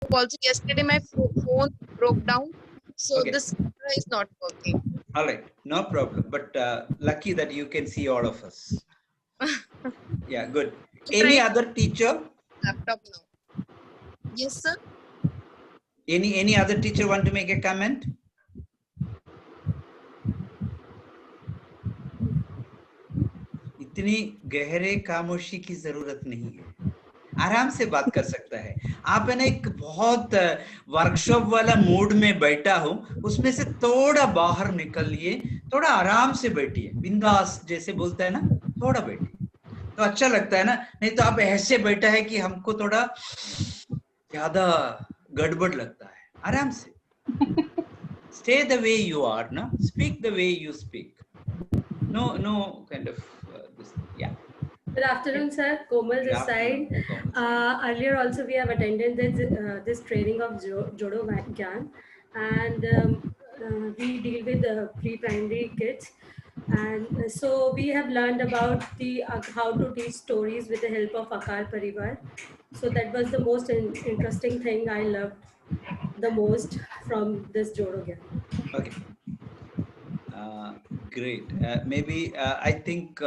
Also, yesterday my phone broke down, so Okay. this camera is not working. All right. No problem. But lucky that you can see all of us. Yeah, good. I'm Any trying other teacher? laptop now. Yes, sir. Any other teacher want to make a comment? इतनी गहरे खामोशी की जरूरत नहीं है, आराम से बात कर सकता है। आप है ना एक बहुत वर्कशॉप वाला मूड में बैठा हो, उसमें से थोड़ा बाहर निकलिए, थोड़ा आराम से बैठिए, बिंदास जैसे बोलता है ना, थोड़ा बैठिए तो अच्छा लगता है ना। नहीं तो आप ऐसे बैठा है कि हमको थोड़ा ज्यादा गड़बड़ लगता है। आराम से stay the way you are, na, speak the way you speak, no kind of this. Yeah. Good afternoon, sir. Komal this side. Earlier also we have attended this training of Jodo Gyan, and we deal with pre-primary kids. And so we have learned about the how to teach stories with the help of Akar Parivar. So that was the most interesting thing I loved the most from this Jodo Gyan. Okay. Great. Maybe I think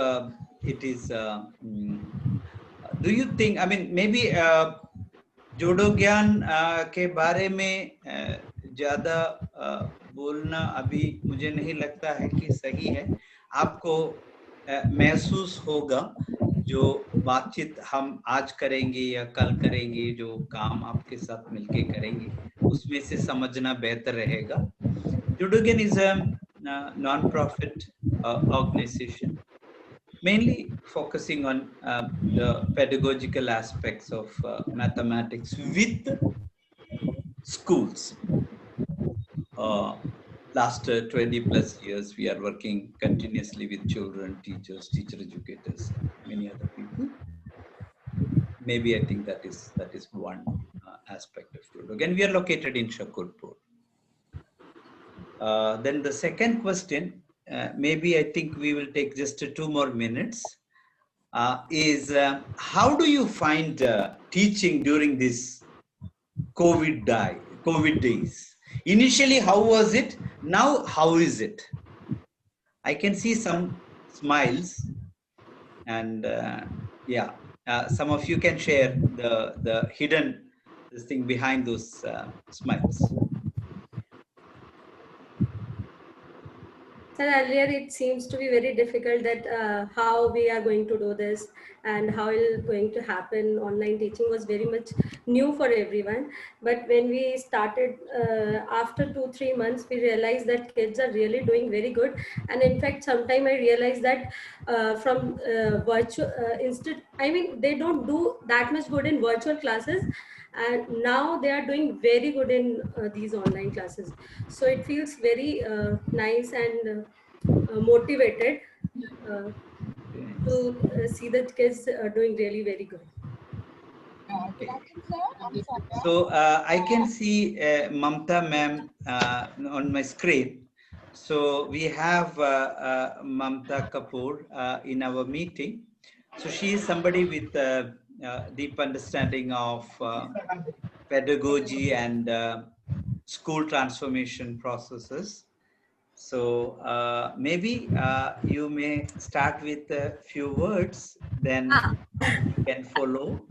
it is. Do you think? I mean, maybe जोड़ो ज्ञान के बारे में ज़्यादा बोलना अभी मुझे नहीं लगता है कि सही है। आपको महसूस होगा जो बातचीत हम आज करेंगे या कल करेंगे, जो काम आपके साथ मिलके करेंगे, उसमें से समझना बेहतर रहेगा। जोड़ो ज्ञान is a non-profit organization, mainly focusing on the pedagogical aspects of mathematics with schools. Last 20 plus years, we are working continuously with children, teachers, teacher educators, many other people. Maybe I think that is one aspect of it. Again, we are located in Shakurpur. Then the second question, maybe I think we will take just 2 more minutes, is how do you find teaching during this COVID days? Initially, how was it? Now, how is it? I can see some smiles, and yeah, some of you can share the hidden thing behind those smiles. Sir, earlier it seems to be very difficult that how we are going to do this and how it is going to happen. Online teaching was very much new for everyone. But when we started after 2-3 months, we realized that kids are really doing very good. And in fact, sometime I realized that from virtual I mean, they don't do that much good in virtual classes. And now they are doing very good in these online classes. So it feels very nice and motivated to see that kids are doing really very good. Okay. So I can see Mamta ma'am on my screen. So we have Mamta Kapoor in our meeting. So she is somebody with deep understanding of pedagogy and school transformation processes. So maybe you may start with a few words, then you can follow.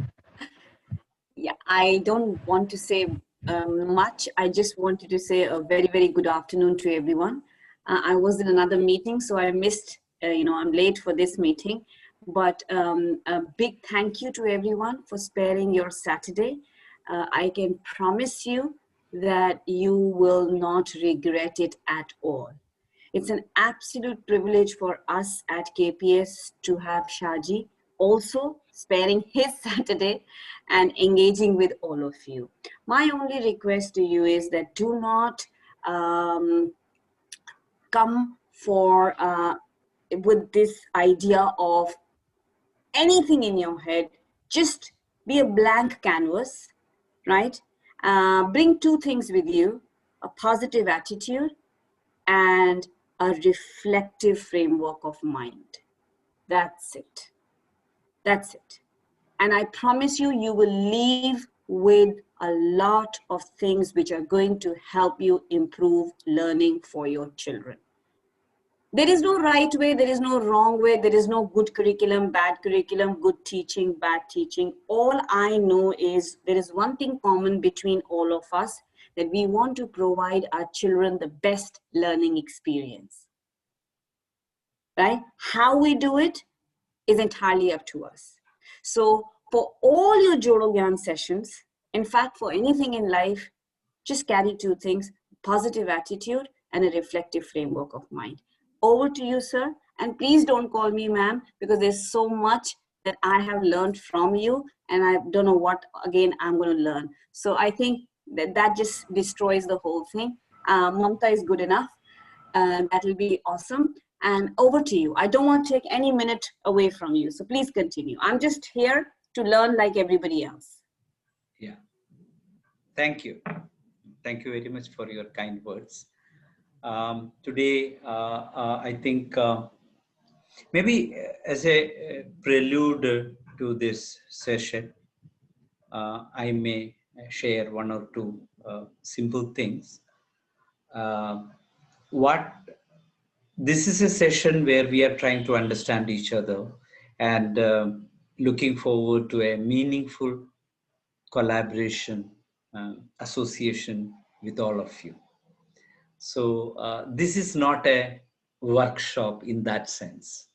Yeah, I don't want to say much. I just wanted to say a very, very good afternoon to everyone. I was in another meeting, so I missed, I'm late for this meeting. But a big thank you to everyone for sparing your Saturday. I can promise you that you will not regret it at all. It's an absolute privilege for us at KPS to have Shaji also sparing his Saturday and engaging with all of you. My only request to you is that do not come for with this idea of anything in your head. Just be a blank canvas, right? Bring 2 things with you: a positive attitude and a reflective framework of mind. That's it. That's it. And I promise you, you will leave with a lot of things which are going to help you improve learning for your children. There is no right way, there is no wrong way, there is no good curriculum, bad curriculum, good teaching, bad teaching. All I know is there is one thing common between all of us, that we want to provide our children the best learning experience. Right? How we do it is entirely up to us. So for all your Jodo Gyan sessions, in fact, for anything in life, just carry two things: positive attitude and a reflective framework of mind. Over to you, sir. And please don't call me ma'am, because there's so much that I have learned from you, and I don't know what, again, I'm going to learn. So I think that just destroys the whole thing. Mamta is good enough. That will be awesome. And over to you. I don't want to take any minute away from you, so please continue. I'm just here to learn like everybody else. Yeah. Thank you. Thank you very much for your kind words. Today, I think maybe as a prelude to this session, I may share one or two simple things. This is a session where we are trying to understand each other and looking forward to a meaningful collaboration, association with all of you. So this is not a workshop in that sense.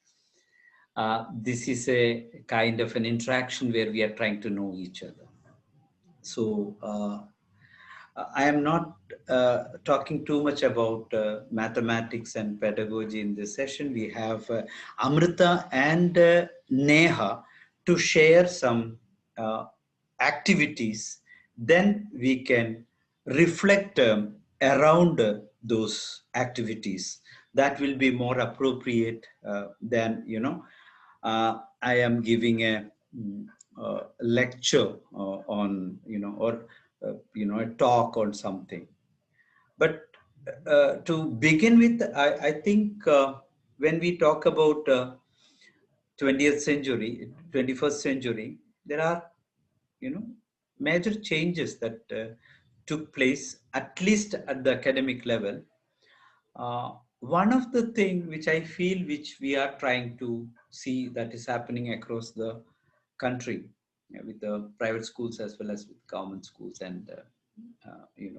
This is a kind of an interaction where we are trying to know each other. So I am not talking too much about mathematics and pedagogy in this session. We have Amrita and Neha to share some activities. Then we can reflect around those activities. That will be more appropriate than, I am giving a lecture on, or a talk on something. But to begin with, I think when we talk about 20th century, 21st century, there are, major changes that took place, at least at the academic level. One of the things which I feel, which we are trying to see that is happening across the country, with the private schools as well as with government schools, and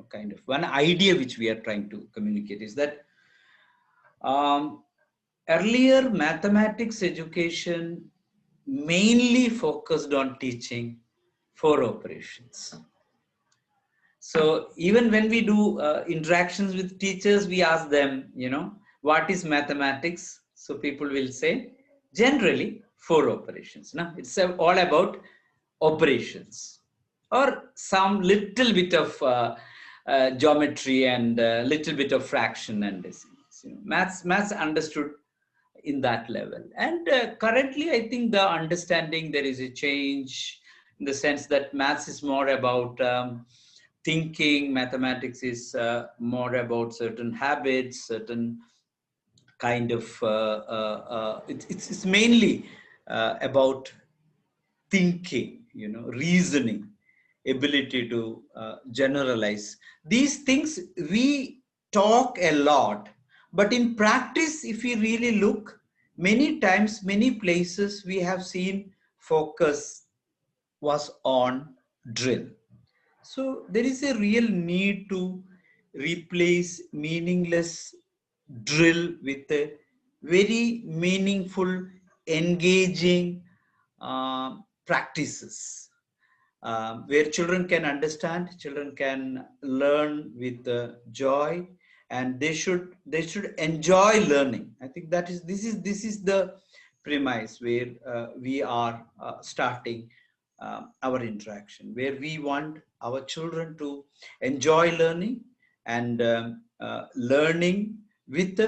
kind of one idea which we are trying to communicate is that earlier mathematics education mainly focused on teaching 4 operations. So even when we do interactions with teachers, we ask them, what is mathematics? So people will say, generally 4 operations. No? It's all about operations, or some little bit of geometry and little bit of fraction and decimals. Maths understood in that level. And currently, I think the understanding, there is a change in the sense that maths is more about thinking, mathematics is more about certain habits, certain kind of, it's mainly about thinking, reasoning, ability to generalize. These things we talk a lot, but in practice, if we really look, many times, many places we have seen focus was on drill. So there is a real need to replace meaningless drill with a very meaningful, engaging practices where children can understand, children can learn with joy, and they should enjoy learning. I think this is the premise where we are starting our interaction, where we want our children to enjoy learning and learning with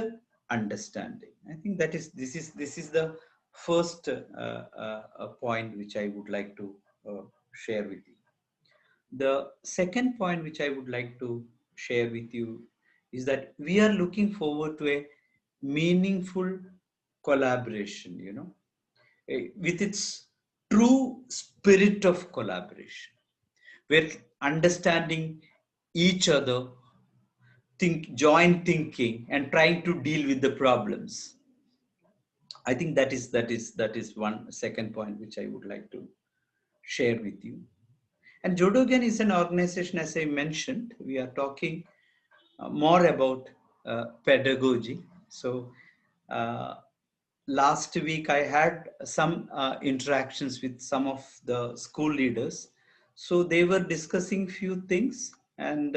understanding. I think this is the first point which I would like to share with you. The second point which I would like to share with you is that we are looking forward to a meaningful collaboration, with its true spirit of collaboration. we're understanding each other, joint thinking, and trying to deal with the problems. I think that is one second point which I would like to share with you. And Jodogan is an organization, as I mentioned, we are talking more about pedagogy. So last week I had some interactions with some of the school leaders. So they were discussing few things, and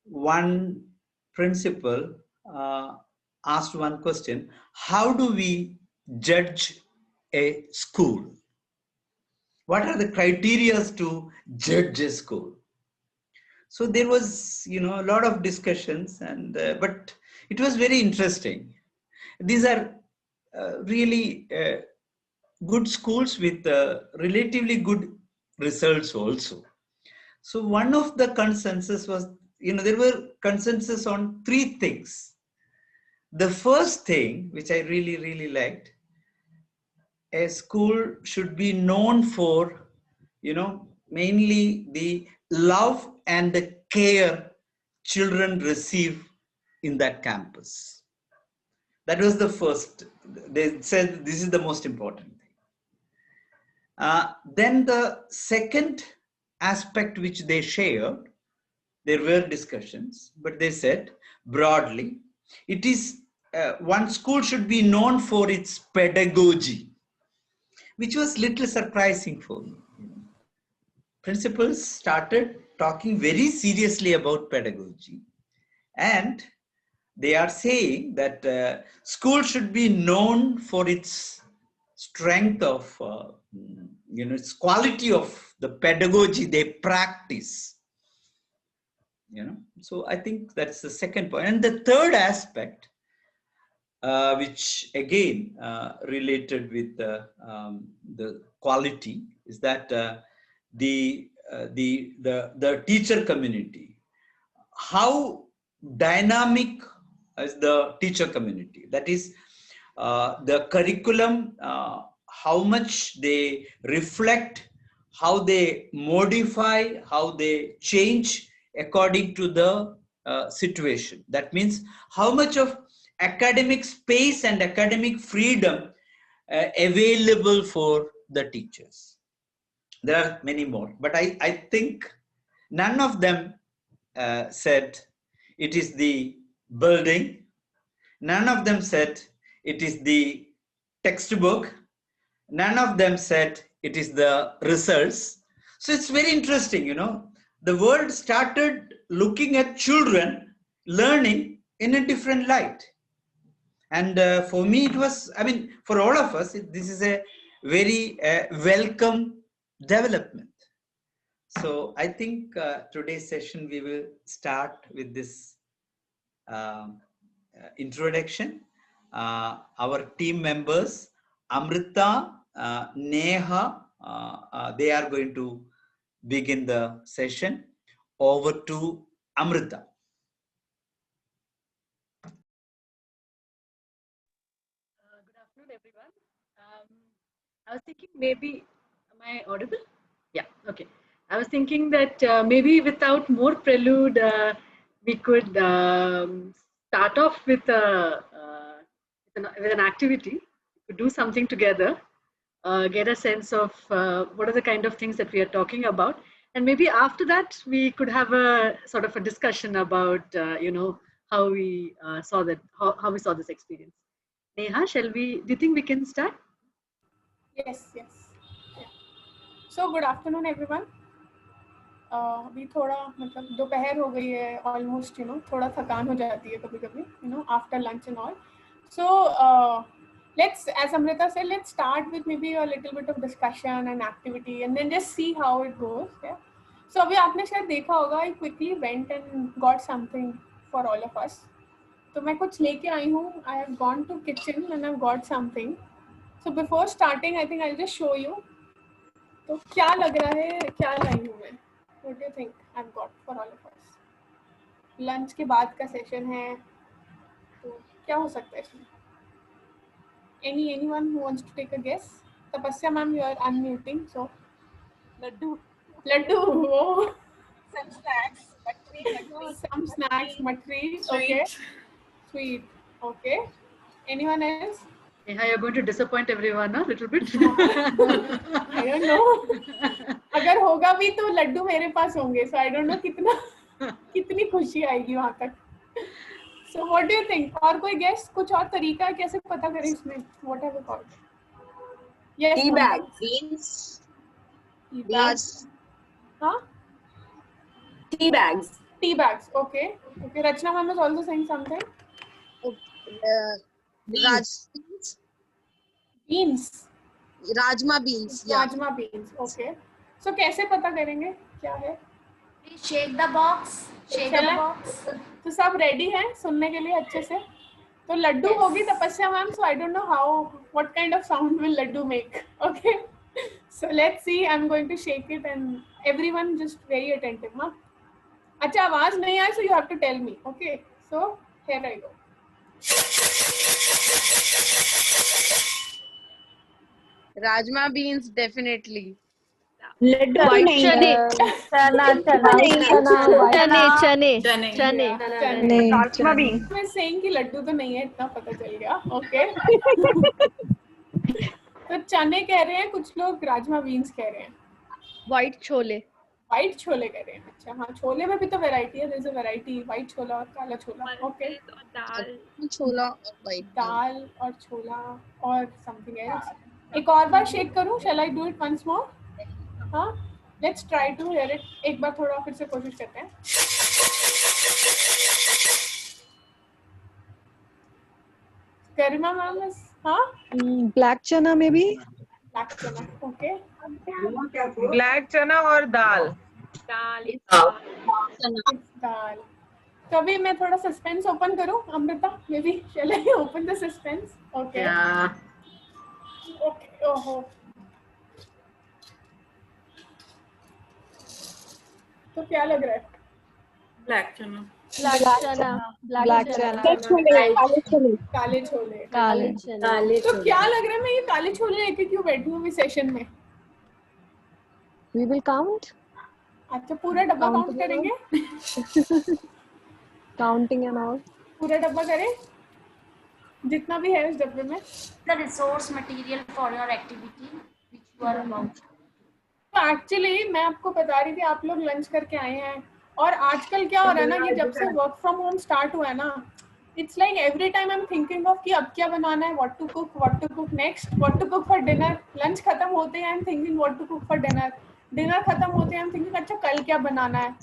one principal asked one question: how do we judge a school? What are the criteria to judge a school? So there was, a lot of discussions, and but it was very interesting. These are really good schools with relatively good results also. So one of the consensus was, there were consensus on three things. The first thing, which I really, really liked, a school should be known for, mainly the love and the care children receive in that campus. That was the first. They said this is the most important thing. Then the second aspect which they shared, there were discussions, but they said broadly, it is one school should be known for its pedagogy, which was little surprising for me. Principals started talking very seriously about pedagogy, and they are saying that school should be known for its strength of, its quality of the pedagogy they practice. So I think that's the second point. And the third aspect, which again related with the quality, is that the teacher community, how dynamic is the teacher community. That is the curriculum, how much they reflect, how they modify, how they change according to the situation. That means how much of academic space and academic freedom available for the teachers. There are many more, but I think none of them said it is the building. None of them said it is the textbook. None of them said it is the results. So it's very interesting, the world started looking at children learning in a different light. And for me, it was, for all of us, this is a very welcome development. So I think today's session, we will start with this introduction. Our team members, Amrita, Neha, they are going to begin the session. Over to Amrita. Good afternoon, everyone. I was thinking maybe, am I audible? Yeah, okay. I was thinking that maybe without more prelude, we could start off with with an activity. We could do something together, get a sense of what are the kind of things that we are talking about. And maybe after that, we could have a sort of a discussion about, how we saw that, how we saw this experience. Neha, do you think we can start? Yes. Yeah. So good afternoon, everyone. अभी थोड़ा मतलब दोपहर हो गई है almost थोड़ा थकान हो जाती है कभी-कभी after lunch and all so let's, as Amrita said, let's start with maybe a little bit of discussion and activity and then just see how it goes. Yeah. So अभी आपने शायद देखा होगा, I quickly went and got something for all of us. तो मैं कुछ लेके आई हूँ. I have gone to kitchen and I've got something. So before starting, I think I'll just show you. तो क्या लग रहा है, क्या लाई हूँ मैं? What do you think I've got for all of us? Lunch के बाद का सेशन है, तो क्या हो सकता है इसमें? Anyone who wants to take a guess? Tapasya ma'am, you are unmuting, so laddu. Laddu. Oh. Some snacks, matri, Some snacks, matri. Okay. Sweet. Okay. Anyone else? Neha, you're going to disappoint everyone a little bit. I don't know. अगर होगा भी तो लड्डू मेरे पास होंगे. So I don't know कितनी खुशी आएगी वहाँ तक. So what do you think? और कोई guess? कुछ और तरीका है कैसे पता करें इसमें? What have you called? Yes. Tea bag. Beans. Tea Raj. bags. Huh? Tea bags. Tea bags. Okay. Okay. Rachna ma'am is also saying something. Raj beans. Beans. Rajma beans. Yeah. Rajma beans. Okay. So कैसे पता करेंगे क्या है? Please shake the box. Shake the चलें? box. तो सब ready हैं सुनने के लिए अच्छे से? तो लड्डू होगी तपस्या ma'am. So I don't know what kind of sound will laddu make. Okay. So let's see. I'm going to shake it and everyone just very attentive. हाँ. अच्छा आवाज नहीं आए so you have to tell me. Okay. So here I go. Rajma beans definitely. Laddu White नहीं चने. चने राजमा भी. मैं saying कि लड्डू तो नहीं है इतना पता चल गया. Okay. तो चने कह रहे हैं कुछ लोग. राजमा बीन्स कह रहे हैं. व्हाइट छोले व्हाइट छोले कह रहे हैं. अच्छा हाँ छोले में भी तो वैरायटी है. there's a variety. व्हाइट छोला और काला छोला. Okay. छोला और white. दाल और छोला और something else. एक और बार शेक करूं? Shall I do it once more? हाँ. Let's try to hear it. एक बार थोड़ा फिर से कोशिश करते हैं. गरिमा मैम हाँ. ब्लैक चना में भी. ब्लैक चना. ओके. ब्लैक चना और दाल. दाल. तो अभी मैं थोड़ा सस्पेंस ओपन करूं Amrita. May be shall I open the suspense? Okay. Yeah. Okay. ओहो. तो क्या लग रहा है? ब्लैक चना. ब्लैक चना. काले छोले. काले तो क्या लग रहा है मैं ये काले छोले लेके क्यों बैठी हूँ अभी सेशन में? We will count. अच्छा पूरा डब्बा काउंट करेंगे? Counting and all. पूरा डब्बा करें? जितना भी है इस डब्बे में. The resource material for your activity which you are about. तो एक्चुअली मैं आपको बता रही थी आप लोग लंच करके आए हैं और आजकल क्या हो रहा है ना कि जब से वर्क फ्रॉम होम स्टार्ट हुआ है ना it's like every time I am thinking of कि अब क्या बनाना है. What to cook next. What to cook for dinner. Lunch खत्म होते हैं I am thinking what to cook for dinner. Dinner खत्म होते हैं आई एम थिंकिंग अच्छा कल क्या बनाना है.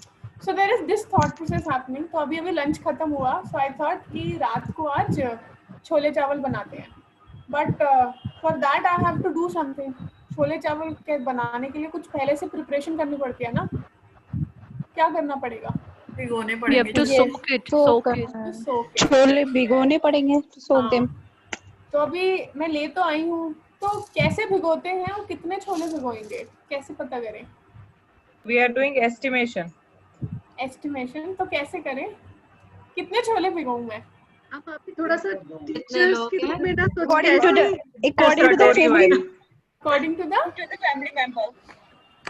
So there is this thought process happening. तो अभी लंच खत्म हुआ सो आई थॉट कि रात को आज छोले चावल बनाते हैं. But for that I have to do something. छोले चावल के बनाने के लिए कुछ पहले से प्रिपरेशन करनी पड़ती है ना. क्या करना पड़ेगा? भिगोने We have to पड़ेंगे. soak it. छोले भिगोने पड़ेंगे. Soak them. तो अभी मैं ले तो आई हूँ तो कैसे भिगोते हैं और कितने छोले भिगोएंगे कैसे पता करें? We are doing estimation. Estimation. तो कैसे करें? कितने छोले भिगोऊं मैं? आप भी थोड़ा सा टीचर्स के रूप में ना According to the family. According to the family member.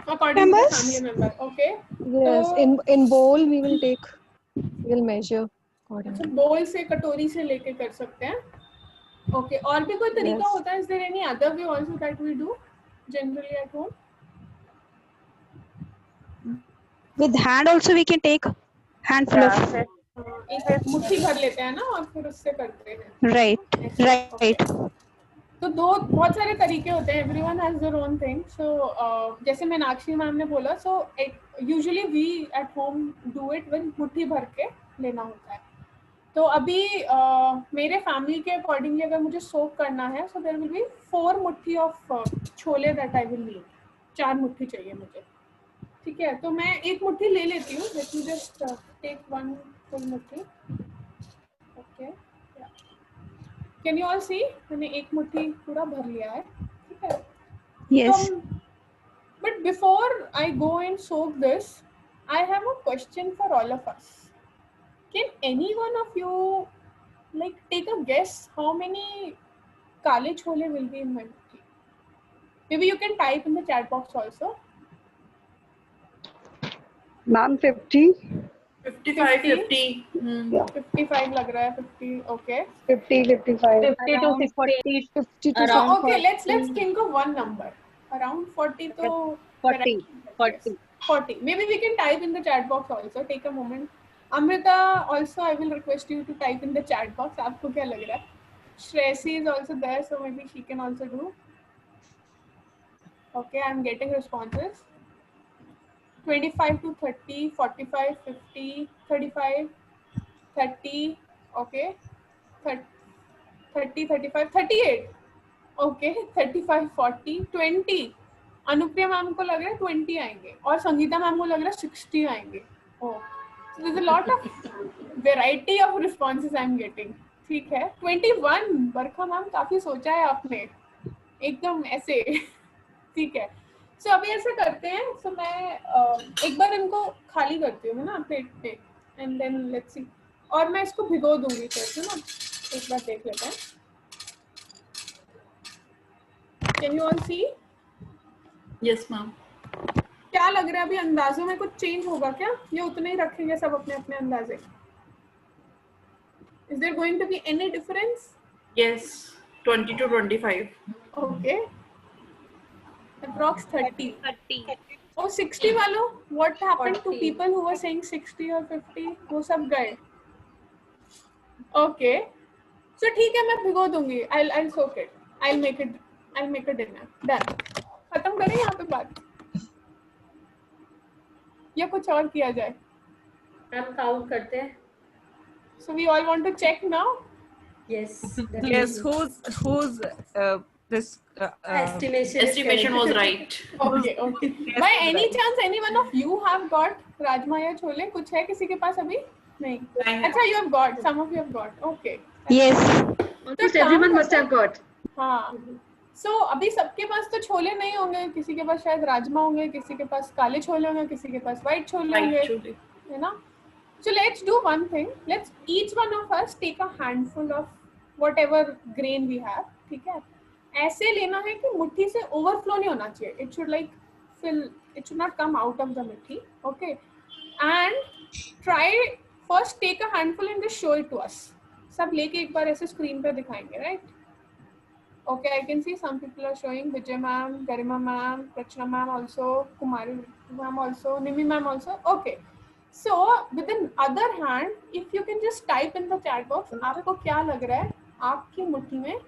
According to the family member. Okay. Yes. In bowl we will take. We will measure accordingly. अच्छा बोल से कटोरी से लेके कर सकते हैं. ओके. और भी कोई तरीका Yes. होता है? Is there any other way also that we do generally at home? With hand also we can take handful of. एक मुट्ठी भर लेते हैं ना और फिर उससे करते हैं. Right. तो दो बहुत सारे तरीके होते हैं. Everyone has their own thing. So जैसे मीनाक्षी मैम ने बोला so usually we at home do it with मुट्ठी भर के लेना होता है. तो अभी मेरे फैमिली के अकॉर्डिंगली अगर मुझे सोक करना है सो देयर विल बी 4 मुट्ठी of chole that I will need. 4 मुट्ठी चाहिए मुझे. ठीक है. तो मैं एक मुट्ठी ले लेती हूँ. Let me just take 1 full मुट्ठी. Okay. Can you all see? मैंने एक मुट्ठी पूरा भर लिया है. ठीक है. Yes. But before I go and soak this, I have a question for all of us. Can any one of you like take a guess how many kale chole will be in my mutti? Maybe you can type in the chat box also. Ma'am 50 55 50 55 लग रहा है 50 okay 50 55 50 to 60. 50 to so around okay let's 40. think of one number around 40 to 40. 40. 40 maybe we can type in the chat box also take a moment Amrita also I will request you to type in the chat box आपको क्या लग रहा है Shresi is also there so maybe she can also do okay I'm getting responses 25 to 30 45 50 35 30 okay 30 35 38 okay 35 40 20 Anupriya ma'am को लग रहा है 20 आएंगे और संगीता मैम को लग रहा है 60 आएंगे oh so there's a lot of variety of responses I'm getting ठीक है 21 बरखा मैम काफी सोचा है आपने एकदम ऐसे ठीक है सो अभी ऐसा करते हैं सो मैं एक बार इनको खाली करती हूँ ना प्लेट पे एंड देन लेट्स सी और मैं इसको भिगो दूंगी फिर ना एक बार देख लेते हैं can you all see yes ma'am क्या लग रहा है अभी अंदाजों में कुछ चेंज होगा क्या ये उतने ही रखेंगे सब अपने अपने अंदाजे is there going to be any difference yes 20 to 25 okay approx 30 और 60 वालों what happened to people who were saying 60 or 50 वो सब गए okay so ठीक है मैं भिगो दूंगी I'll soak it I'll make a dinner done खत्म करें यहाँ पे बात या कुछ और किया जाए हम काउंट करते हैं so we all want to check now yes yes who's this estimation was right okay by any chance any one of you have got rajma ya chole कुछ है किसी के पास अभी नहीं अच्छा you have got some of you have got okay yes almost everyone must have got हाँ so अभी सबके पास तो छोले नहीं होंगे किसी के पास शायद राजमा होंगे किसी के पास काले छोले होंगे किसी के पास white छोले होंगे है ना so let's do one thing let's each one of us take a handful of whatever grain we have ठीक है ऐसे लेना है कि मुट्ठी से ओवरफ्लो नहीं होना चाहिए it should like fill it should not come out of the मुट्ठी okay and try first take a handful and just show it to us सब लेके एक बार ऐसे स्क्रीन पे दिखाएंगे right okay I can see some people are showing Vijay ma'am Garima ma'am Rachna ma'am also Kumari ma'am also Nimi ma'am also okay so with another hand if you can just type in the chat box आपको क्या लग रहा है आपकी मुट्ठी में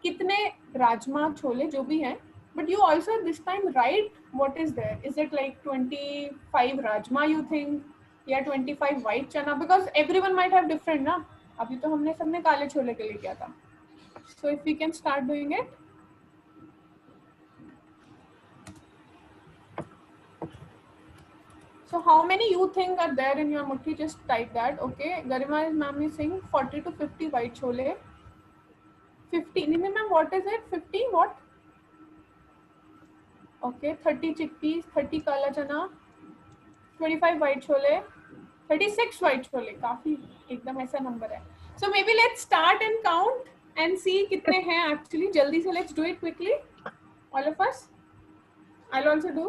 कितने राजमा छोले जो भी हैं but you also this time write what is there is it like 25 rajma you think या 25 white chana because everyone might have different ना अभी तो हमने सबने काले छोले के लिए किया था so if we can start doing it so how many you think are there in your mutti just type that okay Garima is ma'am is saying 40 to 50 white chole 50 Nimi ma'am what is it 50 what okay 30 chickpeas 30 kala chana 25 white chole 36 white chole काफी एकदम ऐसा number है so maybe let's start and count and see कितने हैं actually जल्दी से let's do it quickly all of us I'll also do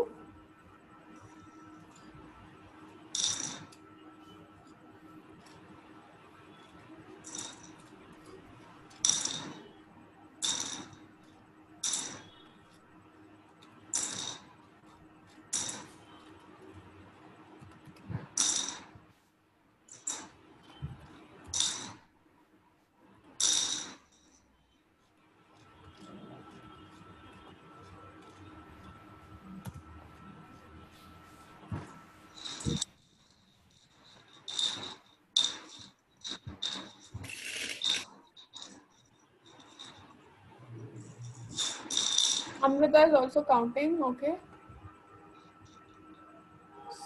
Amrita is also counting, okay.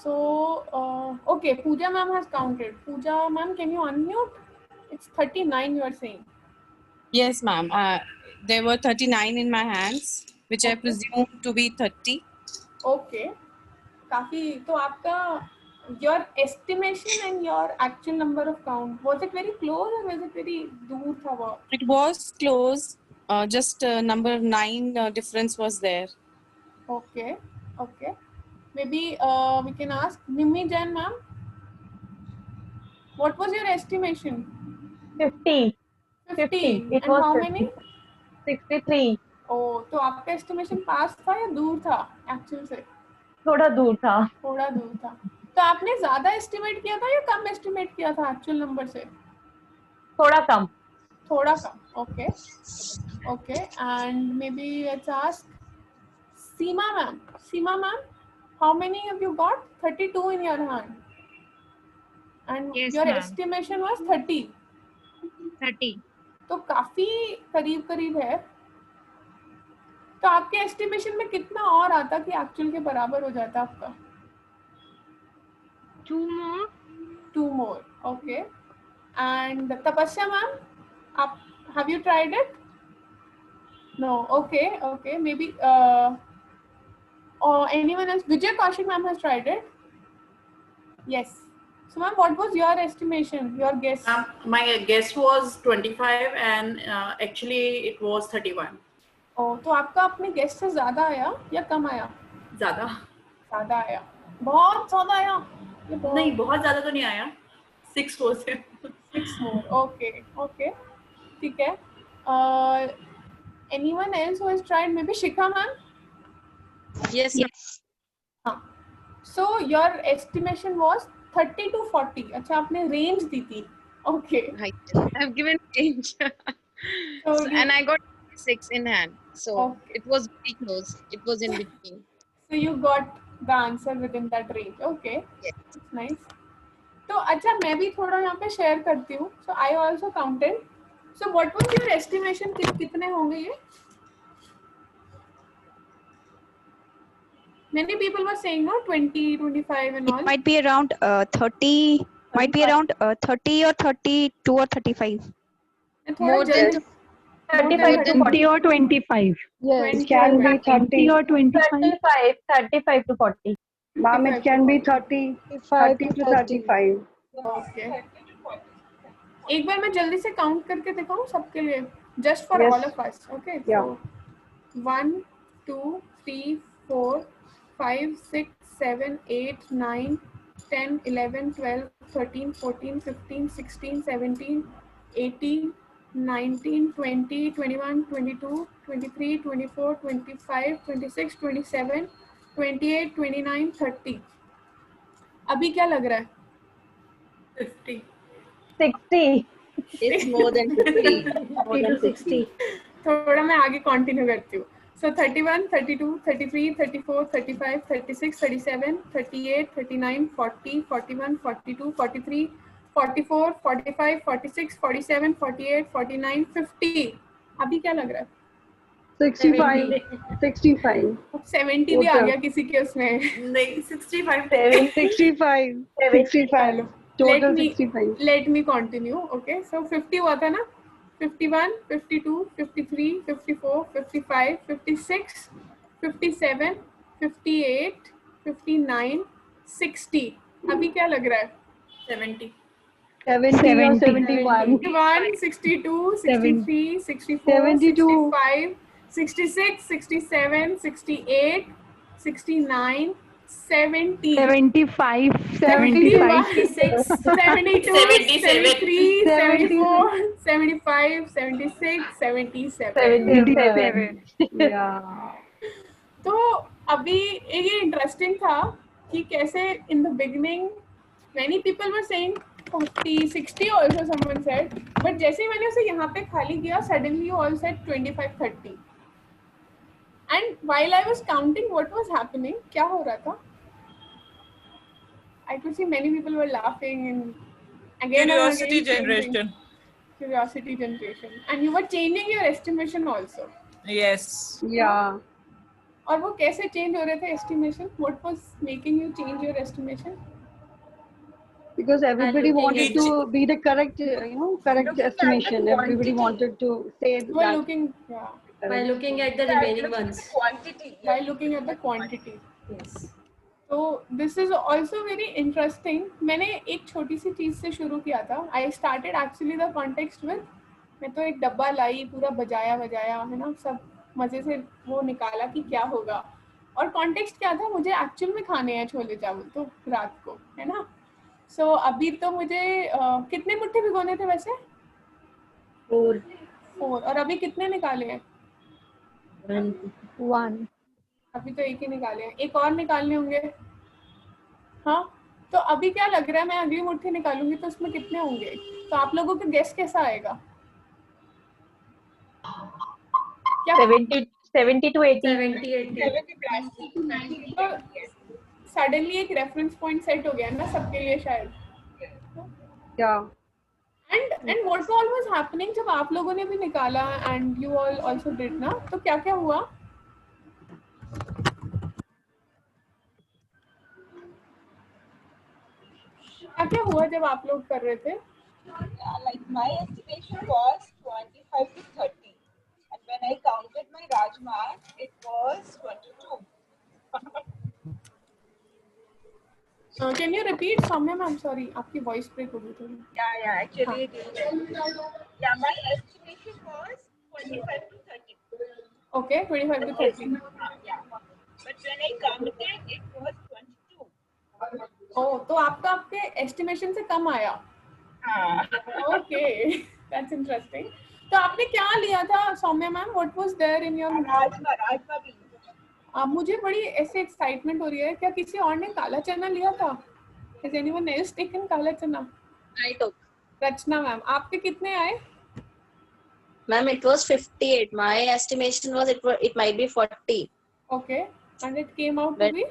So, okay, Pooja ma'am has counted. Pooja ma'am, can you unmute? It's 39 you are saying. Yes, ma'am. There were 39 in my hands, which I presume to be 30. Okay. काफी तो आपका your estimation and your actual number of count, was it very close or was it very दूर था वो? It was close. Just number 9 difference was there. Okay, okay. maybe we can ask Nimmi Jain ma'am. What was your estimation? 50. 50. It And was how 50. many? 63. Oh, तो आपका estimation पास था या दूर था actual से? थोड़ा दूर था. थोड़ा दूर था. तो आपने ज़्यादा estimate किया था या कम estimate किया था actual number से? थोड़ा कम. थोड़ा कम. Okay. Okay. And maybe let's ask Seema ma'am. Seema ma'am, how many have you got? 32 in your hand. And Yes, your ma'am. estimation was 30. 30. तो काफी करीब करीब है. तो आपके एस्टिमेशन में कितना और आता कि एक्चुअल के बराबर हो जाता आपका? 2 more. 2 more. Okay. And Tapasya ma'am, आप have you tried it? No. Okay. Okay. Maybe or anyone else? Vijay Kaushik ma'am has tried it. Yes. So ma'am, what was your estimation? Your guess? My guess was 25 and actually it was 31. Oh, तो आपका अपने guess से ज्यादा आया या कम आया? ज़्यादा. ज्यादा आया. बहुत ज्यादा आया. नहीं, बहुत ज़्यादा तो नहीं आया. 6 more. 6 more. Okay. Okay. ठीक है. Anyone else who has tried? Maybe Shikha ma'am? Yes. हाँ. So your estimation was 30 to 40. अच्छा आपने range दी थी. Okay. Right. I've given range. And I got 6 in hand. So it was very close. It was in between. So you got the answer within that range. Okay. Yes. Nice. तो अच्छा मैं भी थोड़ा यहाँ पे share करती हूँ. So I also counted. So what was your estimation? कितने होंगे ये? Many people were saying no 20, 25 and all. It might be around 30. Might be around 30 or 32 or 35. More than 35 to 40 or 25. Yes, It can be 30 or 25. 35 to 40. Ma'am, it can be 30 to 35. Okay. एक बार मैं जल्दी से count करके दिखाऊं सबके लिए, just for Yes. all of us. Okay. Yeah. So 1, 2, 3, 4, 5, 6, 7, 8, 9, 10, 11, 12, 13, 14, 15, 16, 17, 18, 19, 20, 21, 22, 23, 24, 25, 26, 27, 28, 29, 30. अभी क्या लग रहा है? 50. 60. It's more than 50. More than 60. थोड़ा मैं आगे कंटिन्यू करती हूँ. So 31, 32, 33, 34, 35, 36, 37, 38, 39, 40, 41, 42, 43, 44, 45, 46, 47, 48, 49, 50. अभी क्या लग रहा है? 65. 65. 70 भी आ गया किसी के उसमें. नहीं, 65. 65. 65. Total 65. Let me continue. Okay. So 50 हुआ था ना? 51, 52, 53, 54, 55, 56, 57, 58, 59, 60. अभी क्या लग रहा है? 70. 70 or 71. 61, 62, 63, 64, 72. 65, 66, 67, 68, 69, 70. 75. 76, 72, 77. 73, 74, 75, 76, 77. 77. Yeah. तो अभी ये इंटरेस्टिंग था कि कैसे in the beginning many people were saying 40, 60 also someone said, but जैसे ही मैंने उसे यहाँ पे खाली किया suddenly you all said 25, 30. And while I was counting what was happening, क्या हो रहा था? I could see many people were laughing and again Curiosity and again generation. Curiosity generation. And you were changing your estimation also. Yes. Yeah. और वो कैसे change हो रहे थे estimation? What was making you change your estimation? Because everybody wanted to be the correct, correct estimation. Everybody wanted to say You were that. looking, yeah. By looking at the remaining ones. By looking at the quantity. Yes. So this is also very interesting. मैंने एक छोटी सी चीज से शुरू किया था. I started actually the context with मैं तो एक डब्बा लाई, पूरा बजाया है ना, सब मजे से वो निकाला कि क्या होगा. और कॉन्टेक्स्ट क्या था, मुझे एक्चुअल में खाने हैं छोले चावल तो रात को, है ना। सो अभी तो मुझे कितने मुट्ठी भिगोने थे वैसे? 4 और अभी कितने निकाले हैं? 1 अभी तो एक ही निकाले हैं, एक और निकालने होंगे। हाँ, तो अभी क्या लग रहा है, मैं अगली मुट्ठी निकालूंगी तो उसमें कितने होंगे? तो आप लोगों का गेस कैसा आएगा? क्या 70 to 80. 70 तो सडनली एक रेफरेंस पॉइंट सेट हो गया ना सबके लिए शायद। And what all was happening जब आप लोगों ने भी निकाला and you all also did ना, तो क्या क्या हुआ? क्या क्या हुआ जब आप लोग कर रहे थे? Like my estimation was 25 to 30, and when I counted my rajma, it was 22. Can you repeat, Soumya ma'am? Sorry, आपकी voice break हो गई थोड़ी. Yeah, actually it is. Yeah, my estimation was 25 to 30. Okay, 25 to 30. Yeah, but when I counted, it was 22. Oh, तो आपका आपके estimation से कम आया. Okay, that's interesting. तो आपने क्या लिया था Saumya ma'am? What was there in your rajma भी. मुझे बड़ी ऐसे एक्साइटमेंट हो रही है, क्या किसी और ने काला चना लिया था? Has anyone else taken काला चना? I took. रचना मैम, आपके कितने आए? Ma'am, it was 58. My estimation was it might be 40. Okay, and it came out to be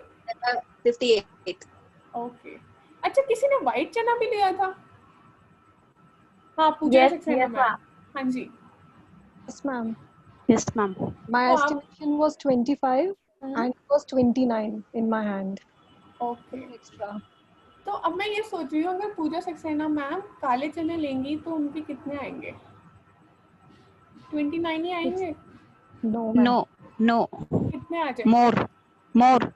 58. Okay. अच्छा, किसी ने व्हाइट चना भी लिया था? हाँ, पूजा सक्सेना मैम. हाँ जी. Yes, ma'am. Yes, ma'am. My estimation was 25 and it was 29 in my hand. Okay. Extra. तो अब मैं ये सोच रही हूँ, अगर पूजा सक्सेना मैम काले चने लेंगी तो उनके कितने आएंगे? 29 ही आएंगे? No. कितने आ जाएंगे? More.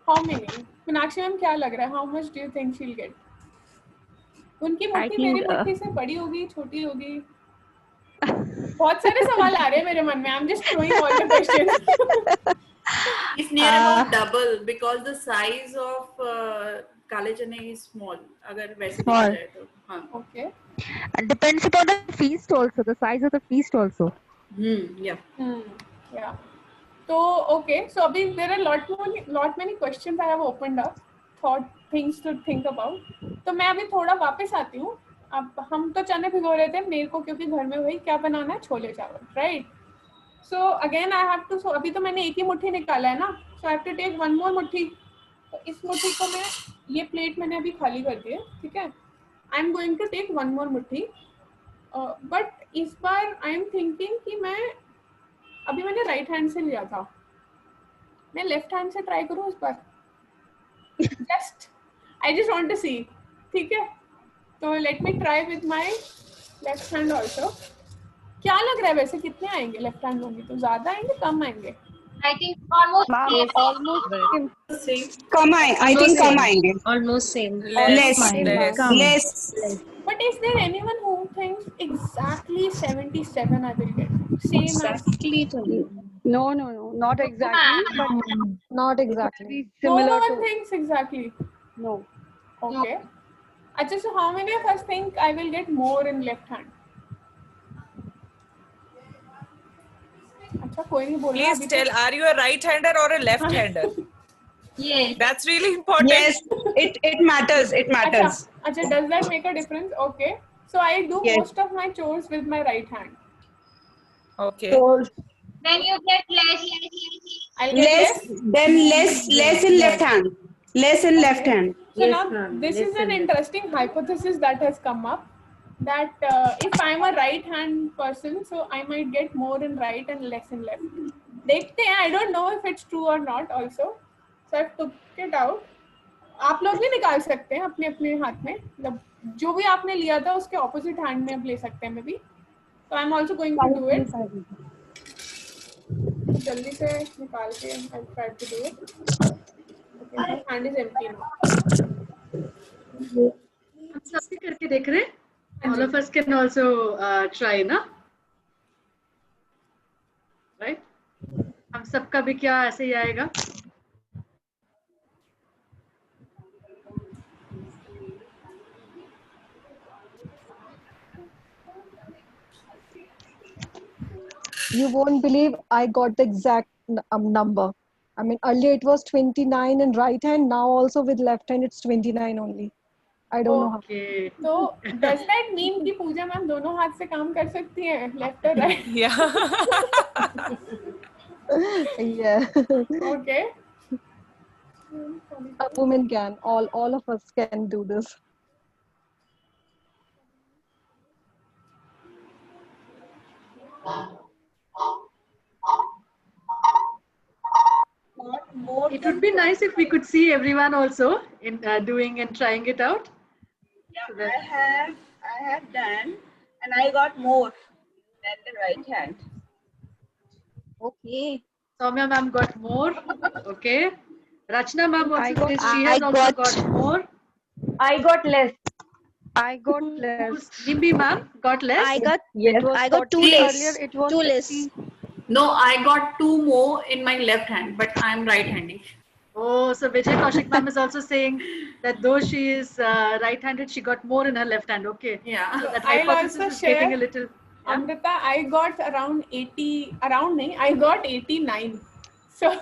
How many? Meenakshi ma'am क्या लग रहा है? How much do you think she'll get? उनकी मुट्ठी मेरी मुट्ठी से बड़ी होगी, छोटी होगी? बहुत सारे सवाल आ रहे हैं मेरे मन में. I'm just throwing all the questions. It's near about double because the size of काले चने is small. अगर वैसे देखा जाए तो. हाँ. Okay. Depends upon the feast also, the size of the feast also. Yeah. Yeah. So okay, so abhi there are lot many questions I have opened up, thought things to think about. तो मैं अभी थोड़ा वापस आती हूँ. अब हम तो चने भिगो रहे थे, मेरे को क्योंकि घर में वही क्या बनाना है, छोले चावल, right? So again I have to, अभी तो मैंने एक ही मुट्ठी निकाला है ना, so I have to take one more मुट्ठी. तो इस मुट्ठी को मैं, ये प्लेट मैंने अभी खाली कर दी है, ठीक है? I am going to take one more मुट्ठी. बट इस बार आई एम थिंकिंग कि मैं, अभी मैंने राइट हैंड से लिया था, मैं लेफ्ट हैंड से ट्राई करूँ इस बार. आई जस्ट वांट टू सी, ठीक है? तो let me try with my left hand also. क्या लग रहा है वैसे कितने आएंगे लेफ्ट हैंड होंगे? तो ज्यादा आएंगे, कम आएंगे? I think almost same. कम आएंगे. Almost same. Less. But is there anyone who thinks exactly 77 I will get? Same Exactly. No, not exactly, but Not exactly. no similar one to. thinks exactly. No. Okay. Achha, so how many of us think I will get more in left hand? अच्छा, कोई नहीं बोल रहा. Please tell, are you a right-hander or a left-hander? Yes. That's really important. Yes, it matters. It matters. Achha, does that make a difference? Okay. So I do most of my chores with my right hand. Okay. Then you get less. I'll get Less in left hand. Less in left hand. So now this is an interesting hypothesis that has come up, that if I'm a right hand person, so I might get more in right and less in left. देखते हैं, I don't know if it's true or not also. So I took it out. आप लोग भी निकाल सकते हैं अपने अपने हाथ में, मतलब जो भी आपने लिया था उसके opposite hand में आप ले सकते हैं मे भी. So I'm also going to do it. जल्दी से निकाल के I'll try to do it. Okay, my hand is empty now. हम सबसे करके देख रहे हैं. All of us can also try, ना? Right? हम सबका भी क्या ऐसे ही आएगा? you won't believe I got the exact number. I mean, earlier it was 29 in right hand. Now also with left hand, it's 29 only. I don't know how. Okay. So does that mean कि पूजा ma'am दोनों हाथ से काम कर सकती हैं, left or right? Yeah. Yeah. Okay. A woman can. All of us can do this. More It would be nice if we could see everyone also in doing and trying it out. Yeah, So that- I have done, and I got more than the right hand. Okay. Soumya ma'am got more. Okay. Rachna ma'am also got- says she I has also got- got more. I got less. I got less. Nimbi ma'am got less. I got It was I got 2 40 less. earlier. It was 2 less. 50. No, I got 2 more in my left hand, but I'm right-handed. Oh, so Vijay Kaushik ma'am is also saying that though she is right-handed, she got more in her left hand. Okay. Yeah. So that I'll hypothesis also is getting a share. little. Yeah? Amrita, I got around 80. Around nahi, I got 89. So,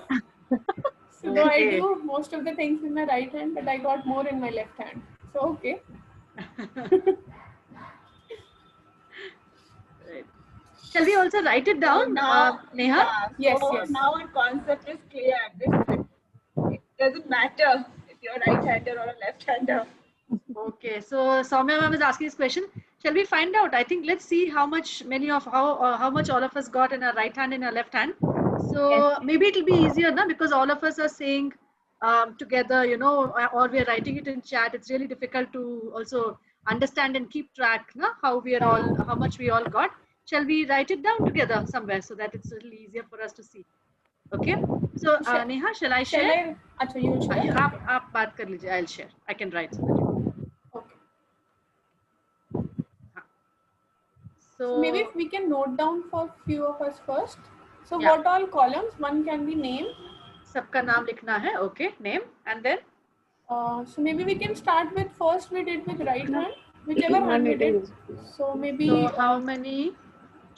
so though I Okay. do most of the things in my right hand, but I got more in my left hand. So okay. Right. Shall we also write it down, Neha? Yeah, Yes, so yes. now our concept is clear. It doesn't matter if you're a right-hander or a left-hander. Okay, so Soumya ma'am is asking this question. Shall we find out? I think let's see how much how much all of us got in our right hand and our left hand. So maybe it'll be easier, na? Because all of us are saying together, you know, or we are writing it in chat. It's really difficult to also understand and keep track, na? How much we all got. Shall we write it down together somewhere so that it's a little easier for us to see? Okay. So Neha, shall I share? अच्छा, you will share. आप बात कर लीजिए. I'll share. I can write. Okay. So So maybe if we can note down for few of us first. So Yeah. what all columns? One can be name. सबका नाम लिखना है. Okay. Name and then. So maybe we can start with first we did with right hand, whichever hand we did. So maybe So how many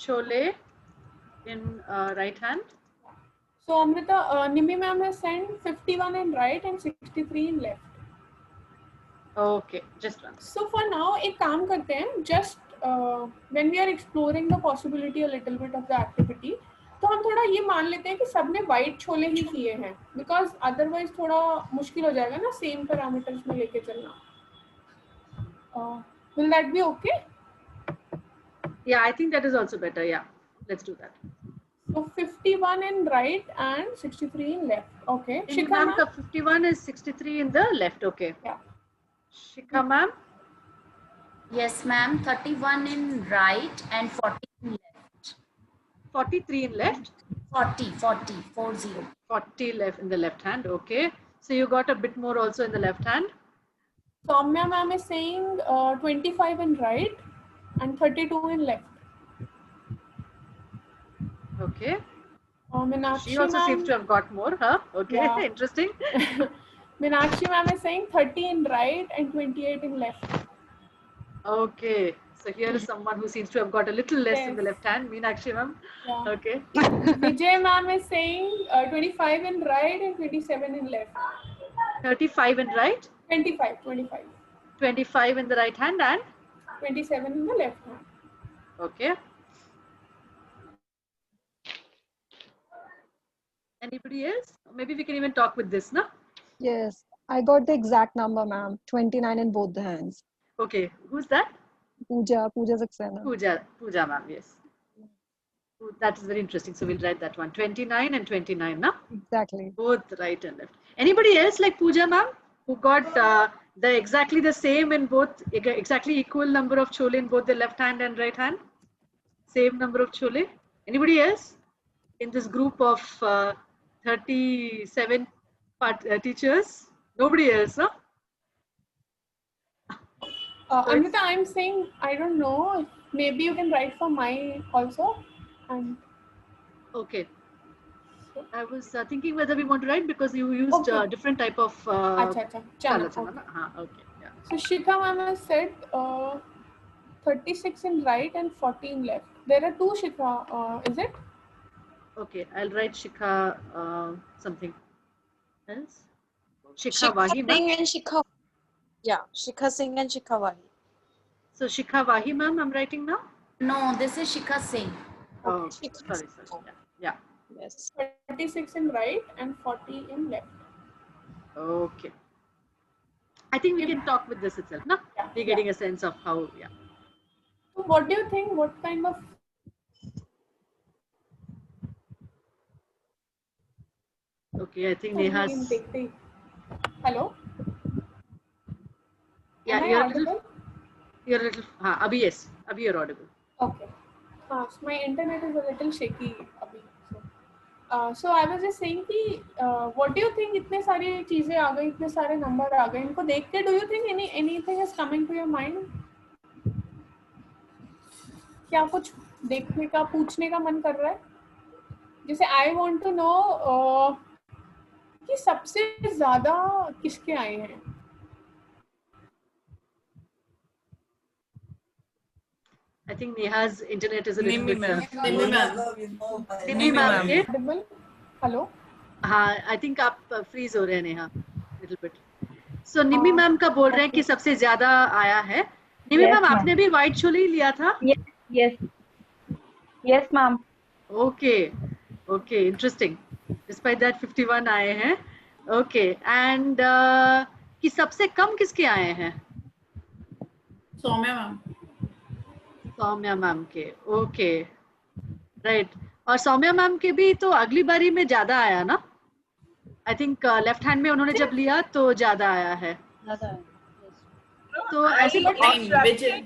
chole in right hand? so Amrita, Nimbi ma'am has sent 51 in right and 63 in left. Okay, just one. So for now, एक काम करते हैं. Just when we are exploring the possibility a little bit of the activity, तो हम थोड़ा ये मान लेते हैं कि सबने white छोले ही किए हैं, because otherwise थोड़ा मुश्किल हो जाएगा ना same parameters में लेके चलना. Will that be okay? Yeah, I think that is also better. Yeah, let's do that. So 51 in right and 63 in left. Okay. Shikha Shikha ma'am, 51 is 63 in the left. Okay. Yeah. Shikha ma'am. Yes, ma'am. 31 in right and 40 in left. 43 in left. 40. 40 left in the left hand. Okay. So you got a bit more also in the left hand. Soumya ma'am is saying 25 in right and 32 in left. Okay. Meenakshi She also ma'am, seems to have got more, huh? Okay, Yeah. interesting. Meenakshi ma'am is saying 30 in right and 28 in left. Okay. So here is someone who seems to have got a little less in the Yes. left hand. Meenakshi ma'am. Yeah. Okay. Vijay ma'am is saying 25 in right and 27 in left. 35 in right. 25. 25 in the right hand and 27 in the left hand. okay. Anybody else? Maybe we can even talk with this, na? Yes, I got the exact number, ma'am. 29 in both the hands. Okay. Who's that? Pooja Saxena. Pooja ma'am, yes. That is very interesting. So we'll write that one. 29 and 29, na? Exactly. Both right and left. Anybody else like Pooja ma'am who got the exactly the same in both, exactly equal number of chole in both the left hand and right hand? Same number of chole? Anybody else in this group of 37 teachers? Nobody else, huh? Amrita, I'm saying, I don't know. Maybe you can write for my also. And Okay. I was thinking whether we want to write because you used Okay. different type of Acha. chala, Okay. na? Okay. Yeah. So Shikha ma'am has said 36 in right and 40 in left. There are two Shikha, is it? Okay, I'll write Shikha something else. Shikha Wahi. Singh and Shikha. Yeah, Shikha Singh and Shikha Wahi. So Shikha Wahi, ma'am, I'm writing now. No, this is Shikha Singh. Oh, sorry. Yeah. Yes. 36 in right and 40 in left. Okay. I think we can talk with this itself, no? Yeah, We're getting a sense of how, yeah. So what do you think? What kind of Okay, I think Neha's. Hello? Yeah, Am I you're audible? a little. Abhi yes. Abhi you're audible. Okay. So my internet is a little shaky. So I was just saying कि what do you think? इतने सारी चीजें आ गई, इतने सारे number आ गए, इनको देख के do you think anything is coming to your mind? क्या कुछ देखने का, पूछने का मन कर रहा है? जैसे I want to know कि सबसे ज्यादा किसके आए हैं? I think Neha's internet is a little bit. Nimi ma'am. Hello. हाँ, I think आप freeze हो रहे हैं Neha, little bit. So निमी मैम का बोल रहे हैं कि सबसे ज्यादा आया है. निमी मैम आपने भी white choli लिया था? Yes ma'am. Okay, interesting. Despite that 51 आए हैं. Okay, and कि सबसे कम किसके आए हैं? सौम्या मैम के. Okay, right. और सौम्या मैम के भी तो अगली बारी में ज्यादा आया ना? I think लेफ्ट हैंड में उन्होंने जब लिया तो ज्यादा आया है. तो ऐसे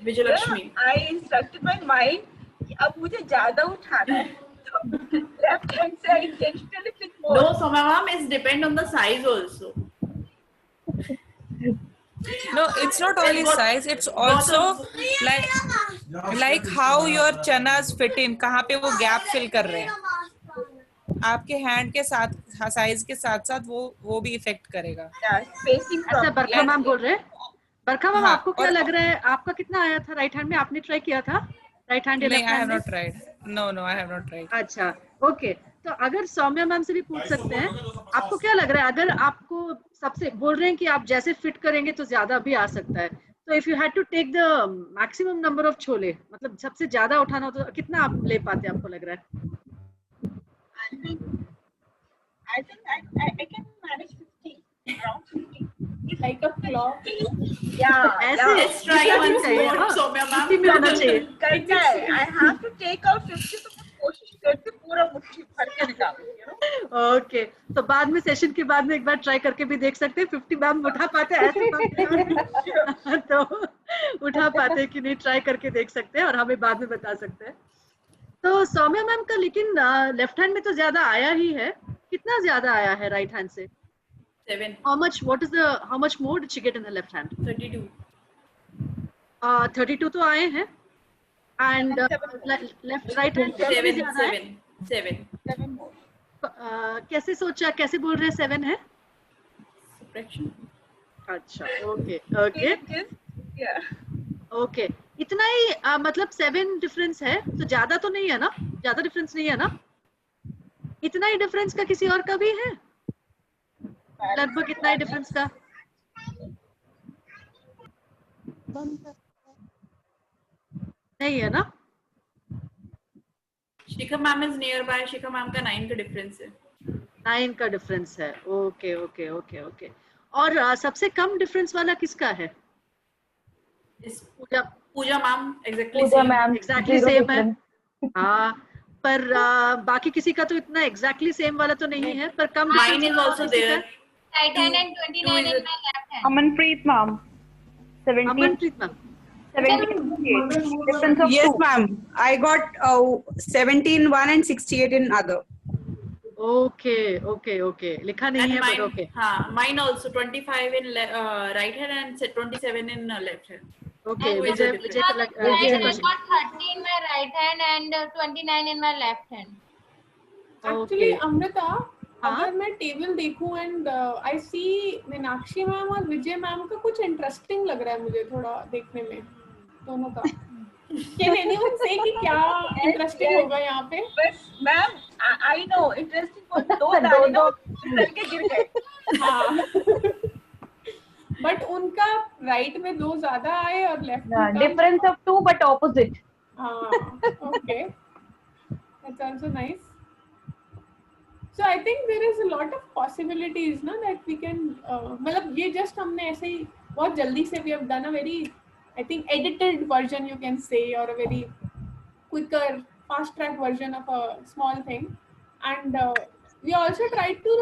Vijayalakshmi. I instructed my mind कि अब मुझे ज्यादा उठाना है. Left hand side intentionally click more. No, Soumya ma'am, it's depend on the size also. No, it's not only size, it's also like how your chanas fit in, कहाँ पे वो gap fill कर रहे हैं. आपके hand के साथ size के साथ साथ वो भी effect करेगा. अच्छा बरखा मैम बोल रहे हैं. बरखा मैम आपको क्या लग रहा है? आपका कितना आया था राइट हैंड में? आपने ट्राई किया था राइट हैंड या left hand? I have not tried. No, I have not tried. अच्छा, ओके. तो अगर सौम्या मैम से भी पूछ सकते हैं, आपको क्या लग रहा है? अगर आपको सबसे बोल रहे हैं कि आप जैसे फिट करेंगे तो ज्यादा भी आ सकता है, तो if you had to take the maximum number of chole, मतलब सबसे ज्यादा उठाना हो तो कितना आप ले पाते हैं? आपको लग रहा है? I think I can manage 50, around 50. It's like a clock. Yeah. ऐसे Let's try once more, Soumya ma'am. 50 में होना चाहिए. करना है. I have to take out 50 तो मैं कोशिश करती पूरा मुट्ठी भर के निकालूं. ओके, तो बाद में सेशन के बाद में एक बार ट्राई करके भी देख सकते हैं 50 मैम उठा पाते हैं ऐसे तो उठा पाते कि नहीं, ट्राई करके देख सकते हैं और हमें बाद में बता सकते हैं. तो सौम्या मैम का लेकिन लेफ्ट हैंड में तो ज्यादा आया ही है. कितना ज्यादा आया है राइट हैंड से? 7. How much more did she get in the left hand? 32. 32 तो आए हैं. And left right hand 7 more. कैसे सोचा, कैसे बोल रहे हैं 7 है? Subtraction. अच्छा, ओके. इतना ही मतलब 7 डिफरेंस है तो ज्यादा तो नहीं है ना? ज्यादा डिफरेंस नहीं है ना? इतना ही डिफरेंस का किसी और का भी है? लगभग इतना ही डिफरेंस का? नहीं है ना? Shikha ma'am is nearby. Shikha ma'am का 9 का डिफरेंस है. 9 का डिफरेंस है. ओके. और सबसे कम डिफरेंस वाला किसका है? पूजा मैम एग्जैक्टली सेम है. हाँ, पर बाकी किसी का तो इतना एग्जैक्टली सेम वाला तो नहीं है, पर कम. Mine is also there. Right hand and 29 in my left hand. Amanpreet ma'am. 17. Amanpreet ma'am. 17. Difference of Yes 2. ma'am. I got 17 1 and 68 in other. Okay. लिखा नहीं है पर ओके. हाँ, mine also 25 in right hand and 27 in left hand. Okay, Vijay I got 30 in my right hand and 29 in my left hand. Actually, Amrita, अगर मैं table देखूं and I see Meenakshi ma'am और विजय ma'am का कुछ interesting लग रहा है मुझे थोड़ा देखने में दोनों का. Can anyone say कि क्या इंटरेस्टिंग होगा यहाँ पे? But ma'am, I know, interesting for दो दाने ना फिसल के गिर गए. हाँ. But उनका right में 2 ज़्यादा आए और left में कम. Difference of 2 but opposite. Okay. That's also nice. So I think there is a lot of possibilities ना that we can मतलब ये just हमने ऐसे ही बहुत जल्दी से we have done a very I think edited version you can say or a very quicker fast track version of a small thing, and we also tried to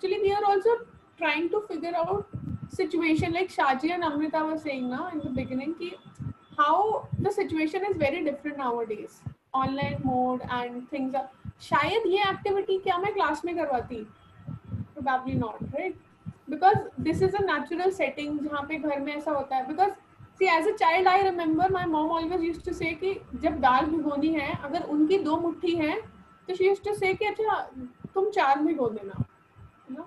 we are also trying to figure out situation like Shaji and Amrita were saying now in the beginning ki how the situation is very different nowadays, online mode and things are शायद ये activity क्या मैं class में करवाती, probably not, right? Because this is a natural setting जहाँ पे घर में ऐसा होता है. Because see as a child I remember my mom always used to say कि जब दाल भिगोनी है अगर उनकी 2 मुट्ठी हैं तो she used to say कि अच्छा तुम 4 भिगो देना, you know?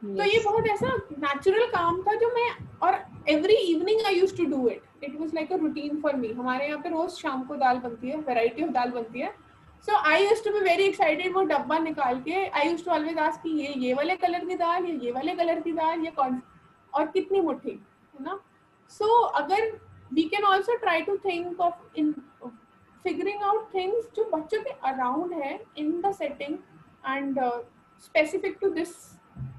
तो ये बहुत ऐसा natural काम था जो मैं और every evening I used to do it. It was like a routine for me. हमारे यहाँ पे रोज शाम को दाल बनती है, variety of दाल बनती है. So I used to be very excited वो डब्बा निकाल के I used to always ask कि ये वाले कलर की दाल ये वाले कलर की दाल ये कौन और कितनी मुट्ठी, है ना? So अगर we can also try to think of in figuring out things जो बच्चों के around है in the setting and specific to this.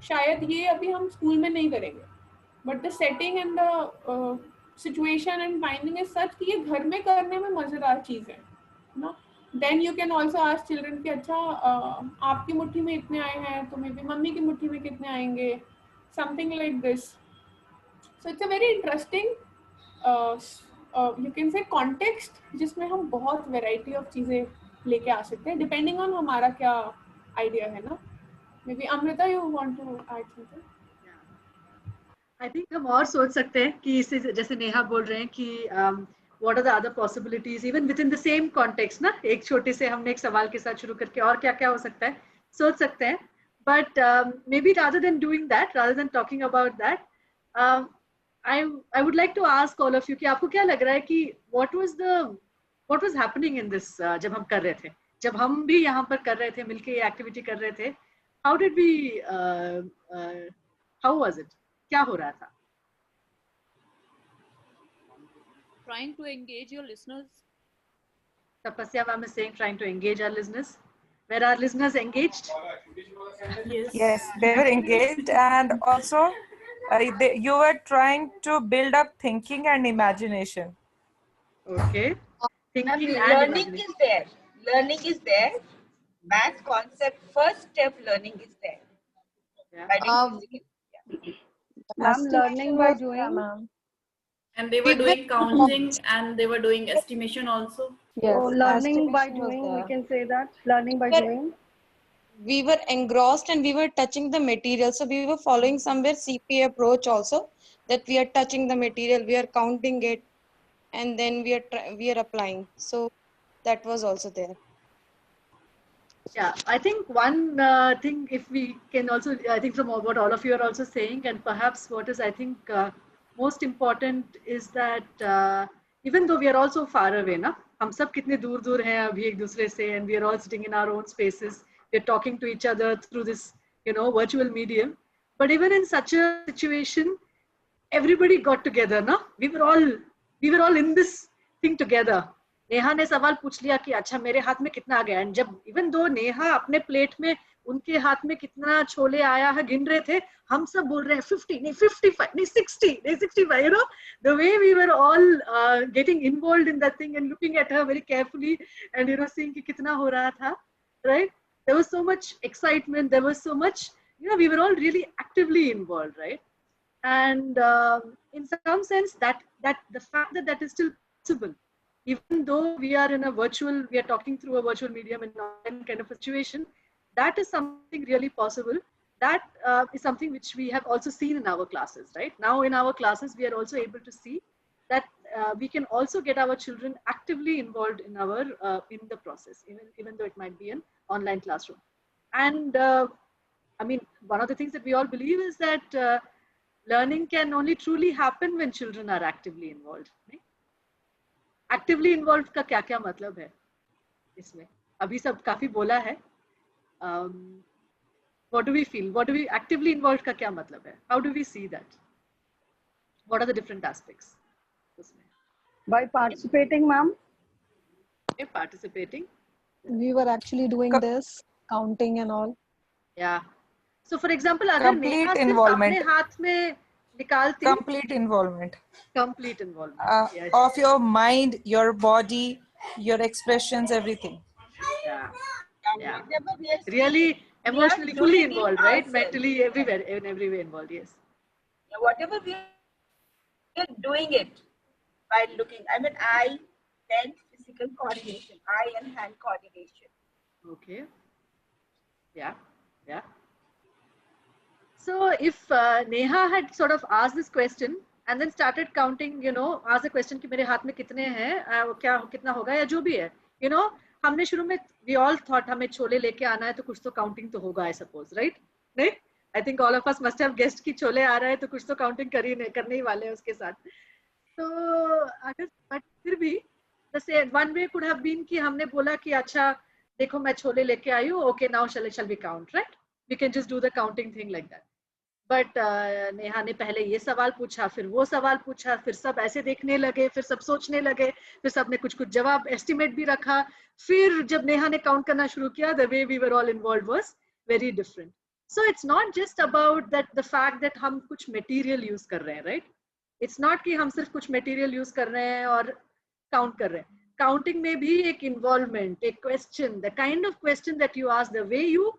शायद ये अभी हम स्कूल में नहीं करेंगे, but the setting and the situation and finding is such कि ये घर में करने में मजेदार चीज है ना. Then you can also ask children कि अच्छा आपकी मुट्ठी में इतने आए हैं तो मे बी मम्मी की मुट्ठी में कितने आएंगे, something like this. So it's a very interesting you can say context जिसमें हम बहुत variety of चीजें लेके आ सकते हैं depending on हमारा क्या idea है ना. Maybe Amrita you want to add something? I think हम और सोच सकते हैं कि इसे जैसे नेहा बोल रहे हैं कि what are the other possibilities even within the same context ना. एक छोटे से हमने एक सवाल के साथ शुरू करके और क्या क्या हो सकता है सोच सकते हैं. But maybe rather than doing that, rather than talking about that, I would like to ask all of you कि आपको क्या लग रहा है कि what was happening in this जब हम कर रहे थे, जब हम भी यहाँ पर कर रहे थे मिलके ये एक्टिविटी कर रहे थे, how did we how was it, क्या हो रहा था? Trying to engage your listeners. Tapasya ma'am is saying trying to engage our listeners. Were our listeners engaged? Yes, they were engaged, and also you were trying to build up thinking and imagination. Okay. Thinking and Learning is there. Learning is there. Math concept, first step learning is there. Yeah. I'm learning by doing. And they were doing counting and they were doing estimation also. Yes. So learning by doing, we can say that. Learning by doing. We were engrossed and we were touching the material. So we were following somewhere CPA approach also, that we are touching the material, we are counting it, and then we are applying. So that was also there. Yeah, I think one thing, if we can also, I think from what all of you are also saying, and perhaps what is I think most important is that even though we are also far away, na, हम सब कितने दूर दूर हैं अभी एक दूसरे से, and we are all sitting in our own spaces, we are talking to each other through this, virtual medium. But even in such a situation, everybody got together, na? We were all in this thing together. Neha ने सवाल पूछ लिया कि अच्छा मेरे हाथ में कितना आ गया, एंड जब इवन दो नेहा अपने प्लेट में उनके हाथ में कितना छोले आया है गिन रहे थे, हम सब बोल रहे हैं 50 नहीं 55 नहीं 60 नहीं 65, the way we were all getting involved in that thing and looking at her very carefully and seeing कि कितना हो रहा था, right? There was so much excitement, there was so much, we were all really actively involved, right? And in some sense that the fact that is still possible, even though we are talking through a virtual medium in online kind of a situation, that is something really possible. That is something which we have also seen in our classes, right? Now in our classes, we are also able to see that we can also get our children actively involved in in the process, even though it might be an online classroom. And I mean, one of the things that we all believe is that learning can only truly happen when children are actively involved. Right? Actively involved का क्या क्या मतलब है इसमें? अभी सब काफी बोला है, what do we feel? What do we actively involved का क्या मतलब है? How do we see that? What are the different aspects? By participating, ma'am. Okay, participating. We were actually doing this, counting and all. Yeah. So for example, अगर Neha Complete सिर्फ involvement. अपने हाथ में निकालती. Complete involvement. Complete involvement. Yes. Of your mind, your body, your expressions, everything. Yeah. Yeah. Really emotionally fully involved, right? Mentally, everywhere, in every way involved. Yes. Yeah, whatever we are doing it by looking. I mean, eye, then physical coordination, eye and hand coordination. Okay. Yeah. Yeah. So if Neha had sort of asked this question and then started counting, you know, asked the question कि मेरे हाथ में कितने हैं, क्या कितना होगा या जो भी है, you know, हमने शुरू में we all thought हमें छोले लेके आना है तो कुछ तो counting तो होगा, I suppose, right? नहीं? I think all of us must have guessed कि छोले आ रहा है तो कुछ तो counting करने ही वाले हैं उसके साथ. तो अगर but फिर भी the same one way could have been कि हमने बोला कि अच्छा देखो मैं छोले लेके आई हूँ, okay now shall we count, right? We can just do the counting thing like that. But Neha ने पहले ये सवाल पूछा, फिर वो सवाल पूछा, फिर सब ऐसे देखने लगे, फिर सब सोचने लगे, फिर सबने कुछ कुछ जवाब एस्टिमेट भी रखा. फिर जब नेहा ने काउंट करना शुरू किया, the way we were all involved was very different. So it's not just about that the fact that हम कुछ material use कर रहे हैं, right? It's not कि हम सिर्फ कुछ material use कर रहे हैं और count कर रहे हैं. Counting में भी एक involvement, एक question, the kind of question that you ask, the way you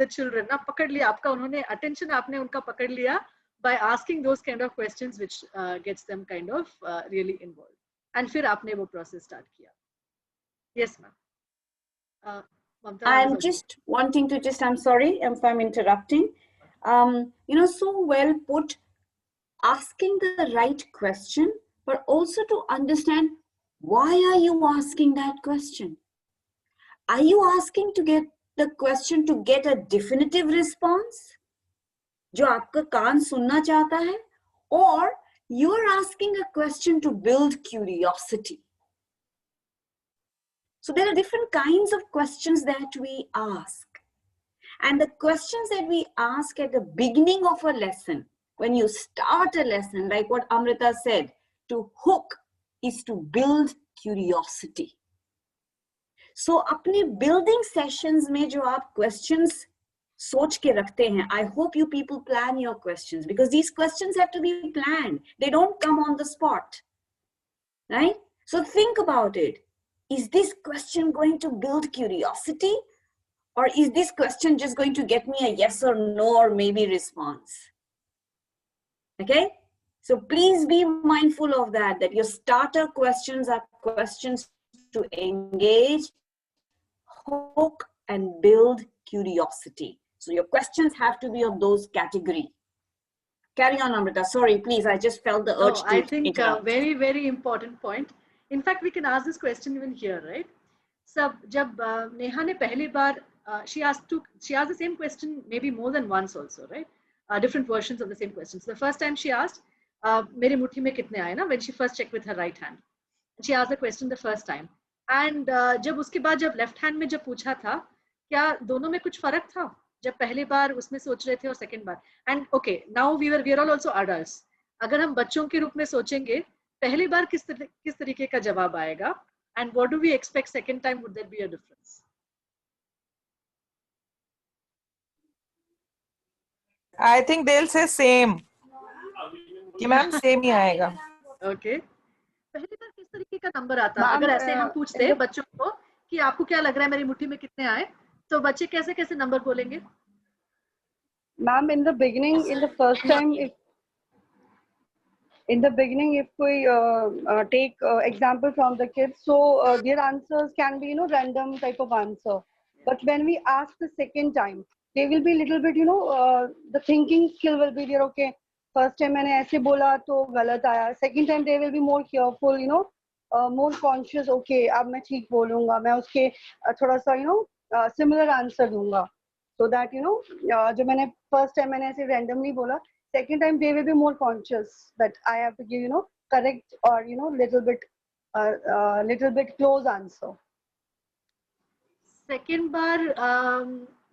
the children ना पकड़ लिया आपका, उन्होंने attention आपने उनका पकड़ लिया by asking those kind of questions which gets them kind of really involved, and फिर आपने वो process start किया. Yes ma'am. I'm just wanting to I'm sorry if I'm interrupting. You know, so well put, asking the right question, but also to understand why are you asking that question? Are you asking to get the question to get a definitive response जो आपका कान सुनना चाहता है, or you are asking a question to build curiosity? So there are different kinds of questions that we ask, and the questions that we ask at the beginning of a lesson, when you start a lesson, like what Amrita said, to hook is to build curiosity. So अपने building sessions में जो आप questions सोच के रखते हैं, I hope you people plan your questions, because these questions have to be planned. They don't come on the spot, right? So think about it. Is this question going to build curiosity, or is this question just going to get me a yes or no or maybe response? Okay? So please be mindful of that your starter questions are questions to engage, hook, and build curiosity. So your questions have to be of those category. Carry on, Amrita. Sorry, please. I just felt the urge to I think interrupt. very important point. In fact, we can ask this question even here, right? So, जब नेहा ने पहली बार she asked the same question maybe more than once also, right? Different versions of the same question. So the first time she asked, मेरे मुट्ठी में कितने आए ना? When she first checked with her right hand, she asked the question the first time. And जब उसके बाद जब लेफ्ट हैंड में जब पूछा था, क्या दोनों में कुछ फर्क था? जब पहली बार उसमें सोच रहे थे और second bar. And okay, now we are all also adults. अगर हम बच्चों के रूप में सोचेंगे, पहली बार किस तरीके का जवाब आएगा? And what do we expect second time? Would there be a difference? I think they'll say same. कि मैम सेम ही आएगा. Okay. पहली बार किस तरीके का नंबर आता? अगर ऐसे हम पूछते हैं बच्चों को कि आपको क्या लग रहा है मेरी मुट्ठी में कितने आए, तो बच्चे कैसे कैसे नंबर बोलेंगे? Ma'am, in the beginning, in the first time, if we take example from the kids, so their answers can be, random type of answer. But when we ask the second time, they will be a little bit, the thinking skill will be there. Okay, first time मैंने ऐसे बोला तो गलत आया. Second time they will be more careful, more conscious. Okay, अब मैं ठीक बोलूँगा, मैं उसके थोड़ा सा, similar answer दूँगा. So that, जो मैंने first time मैंने ऐसे randomly बोला, second time they will be more conscious that I have to give, correct or, little bit close answer. Second बार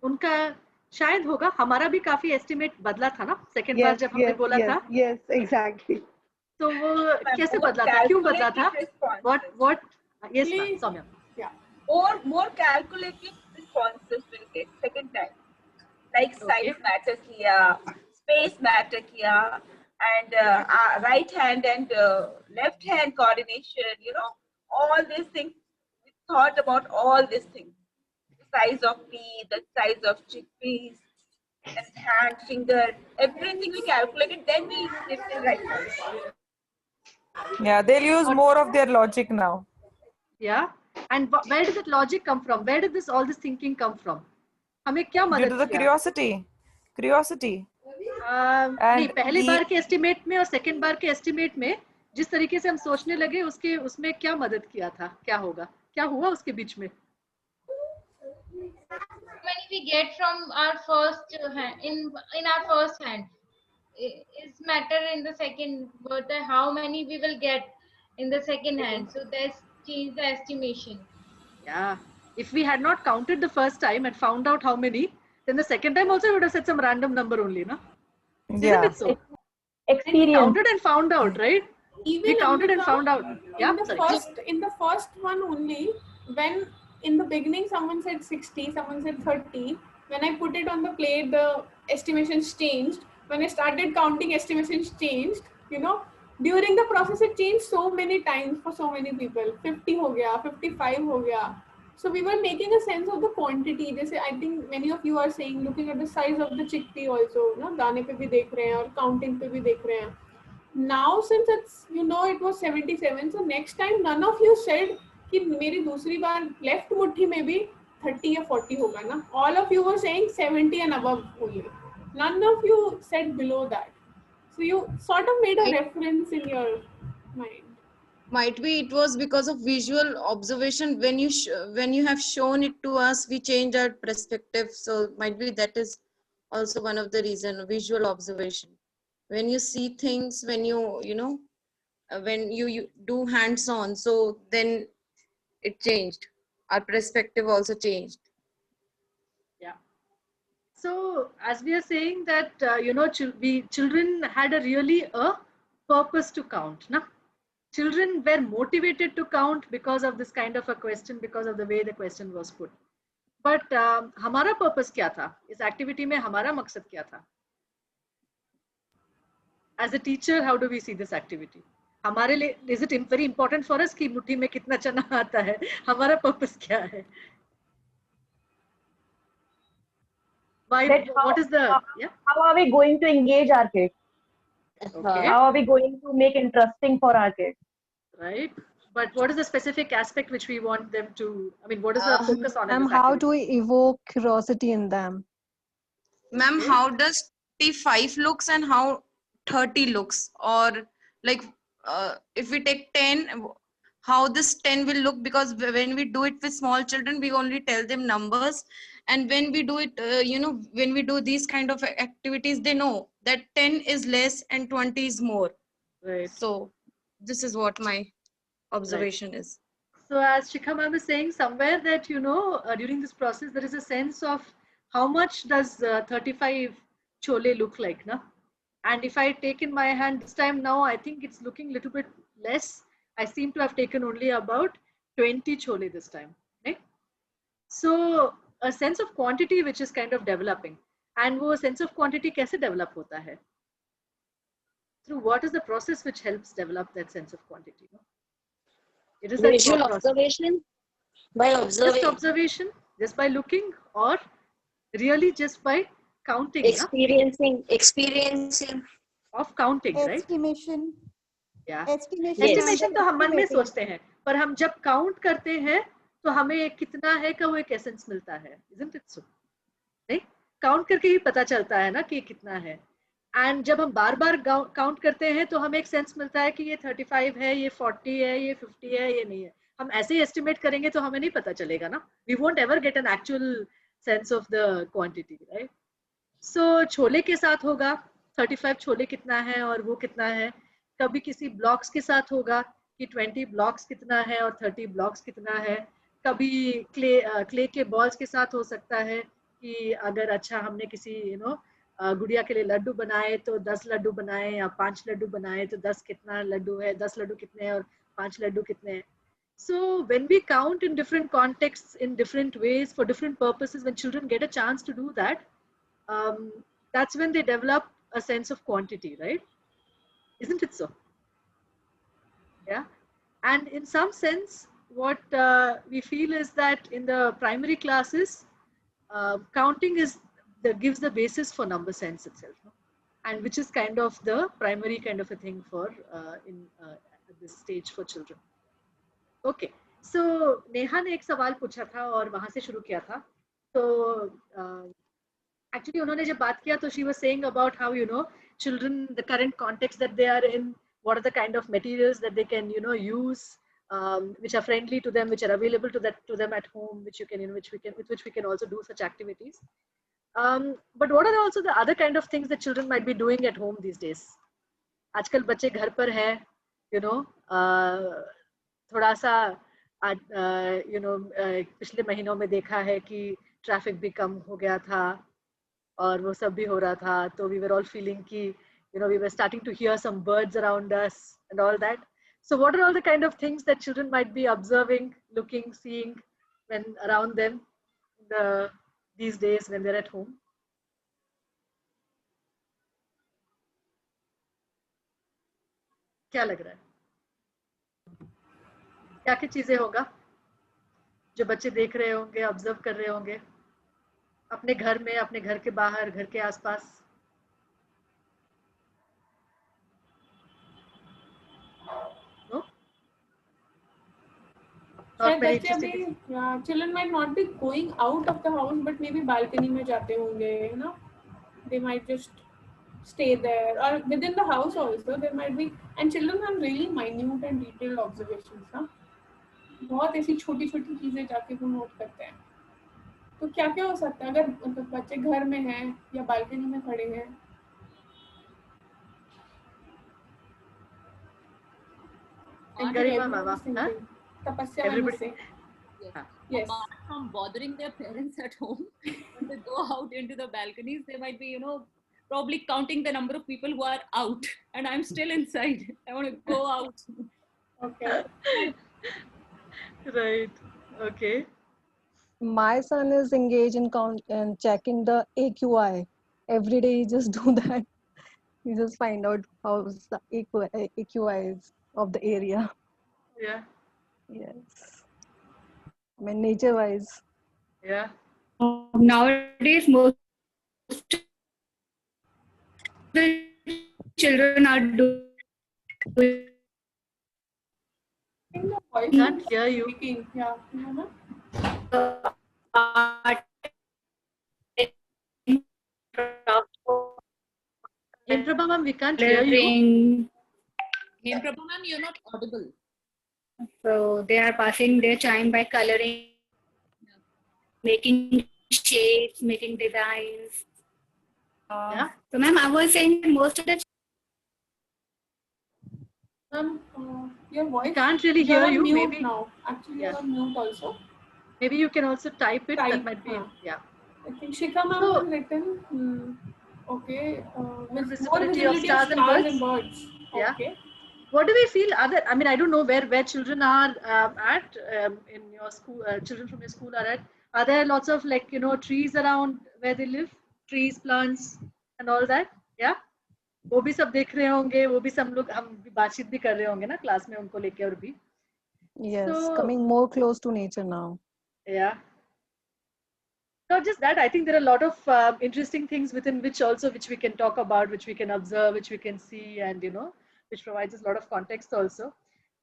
उनका शायद होगा, हमारा भी काफी एस्टिमेट बदला था ना सेकेंड बार Yes, जब हमने yes, बोला था, yes, exactly. तो वो Ma'am, कैसे more बदला था, क्यों बदला था? calculative responses. What yes ma'am, Please. Soumya. Yeah. More calculative responses will get second time. Like size matter kiya, space matter kiya, and right hand and left hand coordination, you know, all these things. We thought about all these things. The size of pea, the size of chickpeas, and hand, finger, everything we calculated, then we did the right one. Yeah, they'll use more of their logic now. Yeah, and where did that logic come from? Where did all this thinking come from? हमें क्या Due मदद to the किया? curiosity. नहीं, पहली बार के estimate में और second बार के एस्टिमेट में जिस तरीके से हम सोचने लगे उसमें क्या मदद किया था, क्या होगा, क्या हुआ उसके बीच में? How many we get from our first hand in our first hand is matter in the second, but how many we will get in the second hand, so that's change the estimation. Yeah, if we had not counted the first time and found out how many, then the second time also we would have said some random number only, no? Yeah. Isn't it so? Experience. We counted and found out, right? Even we counted and Amrita, found out. Yeah, in the first one only, when in the beginning someone said 60, someone said 30, when I put it on the plate, the estimations changed. When I started counting, estimations changed, you know. During the process, it changed so many times for so many people. 50 ho gaya, 55 ho gaya. So we were making a sense of the quantity. Jैसे I think many of you are saying, looking at the size of the chickpea also, you know, दाने पे भी देख रहे हैं और counting पे भी देख रहे हैं. Now since it's, you know, it was 77, so next time none of you said कि मेरी दूसरी बार left मुट्ठी में भी 30 या 40 होगा ना. All of you were saying 70 and above only. None of you said below that. So you sort of made a reference in your mind. Might be it was because of visual observation. When you have shown it to us, we change our perspective. So might be that is also one of the reason, visual observation. When you see things, when you know, when you do hands-on, so then it changed. Our perspective also changed. Yeah. So as we are saying that, you know, children had really a purpose to count, na? Children were motivated to count because of this kind of a question, because of the way the question was put. But हमारा purpose क्या था? इस activity में हमारा मकसद क्या था? As a teacher, how do we see this activity? हमारे लिए, is it very important for us कि मुट्ठी में कितना चना आता है? हमारा purpose क्या है? Why? What is the? Yeah. How are we going to engage our kids? Okay. How are we going to make interesting for our kids? Right. But what is the specific aspect which we want them to? I mean, what is the focus on? And how do we evoke curiosity in them? Ma'am, how does 35 looks and how 30 looks? Or like if we take 10, how this 10 will look? Because when we do it with small children, we only tell them numbers. And when we do it, you know, when we do these kind of activities, they know that 10 is less and 20 is more. Right. So this is what my observation is. So as Shikha ma'am is saying somewhere that, you know, during this process, there is a sense of how much does 35 chole look like, na? And if I take in my hand this time now, I think it's looking a little bit less. I seem to have taken only about 20 chole this time. Right? So a sense of quantity which is kind of developing. And वो sense of quantity कैसे develop होता है? Through what is the process which helps develop that sense of quantity? No? It is visual observation, by observing. Just observation, just by looking, or really just by counting? Experiencing of counting, right? Estimation. Yeah. Estimation तो हम मन में सोचते हैं, पर हम जब count करते हैं तो हमें कितना है का वो एक essence मिलता है, isn't it so? नहीं? Count करके ही पता चलता है ना कि कितना है. And जब हम बार बार count करते हैं तो हमें एक sense मिलता है कि ये 35 है, ये 40 है, ये 50 है, ये नहीं है. हम ऐसे ही estimate करेंगे तो हमें नहीं पता चलेगा ना. We won't ever get an actual sense of the quantity, right? So chole के साथ होगा 35 छोले कितना है और वो कितना है. कभी किसी blocks के साथ होगा कि 20 blocks कितना है और 30 blocks कितना है. कभी क्ले के बॉल्स के साथ हो सकता है कि अगर अच्छा हमने किसी गुड़िया के लिए लड्डू बनाए तो 10 लड्डू बनाए या 5 लड्डू बनाए तो 10 कितना लड्डू है, 10 लड्डू कितने हैं और 5 लड्डू कितने हैं. So when we count in different contexts, in different ways, for different purposes, when children get a chance to do that, that's when they develop a sense of quantity, right? Isn't it so? Yeah. And in some sense, what we feel is that in the primary classes, counting gives the basis for number sense itself, no? And which is kind of the primary kind of a thing for at this stage for children. Okay, so Neha ने एक सवाल पूछा था और वहां से शुरू किया था. तो actually उन्होंने जब बात किया तो she was saying about how children, the current context that they are in, what are the kind of materials that they can use, which are friendly to them, which are available to them at home, which you can with which we can also do such activities. But what are also the other kind of things that children might be doing at home these days? आजकल बच्चे घर पर हैं, थोड़ा सा पिछले महीनों में देखा है कि ट्रैफिक भी कम हो गया था और वो सब भी हो रहा था, तो we were all feeling कि we were starting to hear some birds around us and all that. So what are all the kind of things that children might be observing, looking, seeing when around them these days when they're at home? क्या लग रहा है, क्या क्या चीजें होगा जो बच्चे देख रहे होंगे, ऑब्जर्व कर रहे होंगे अपने घर में, अपने घर के बाहर, घर के आसपास? Children might not be going out of the house, but maybe balcony में जाते होंगे, they might just stay there, or within the house also there might be. And children have really minute and detailed observations, बहुत ऐसी छोटी छोटी चीजें जाके वो नोट करते हैं. तो क्या क्या हो सकता है अगर मतलब बच्चे घर में हैं या बालकनी में खड़े हैं? तपस्या से. Yes. Apart from bothering their parents at home, when they go out into the balconies, they might be, probably counting the number of people who are out, and I'm still inside. I want to go out. Okay. Right. Okay. My son is engaged in checking the AQI. Every day he just do that. He just find out how the AQI is of the area. Yeah. Yes. I mean, nature-wise. Yeah. Nowadays, most the children are doing. I can't hear you. Yeah. Prabha ma'am, we can't hear you. Prabha ma'am, you're not audible. So they are passing their time by coloring, making shapes, making designs. Yeah. So ma'am, I was saying that most of the your voice can't really hear you. Maybe now. Actually, you're on mute also. Maybe you can also type it. That might be. Yeah. I think Shikha ma'am has written. Okay. More visibility of stars and birds. Yeah. Okay. What do we feel? I mean, I don't know where children are at in your school. Children from your school are at. Are there lots of trees around where they live? Trees, plants, and all that. Yeah. वो भी सब देख रहे होंगे, वो भी सब लोग हम बातचीत भी कर रहे होंगे ना क्लास में उनको लेके और भी. Yes, coming more close to nature now. Yeah. Not just that, I think there are a lot of interesting things within which we can talk about, which we can observe, which we can see, and which provides us a lot of context also.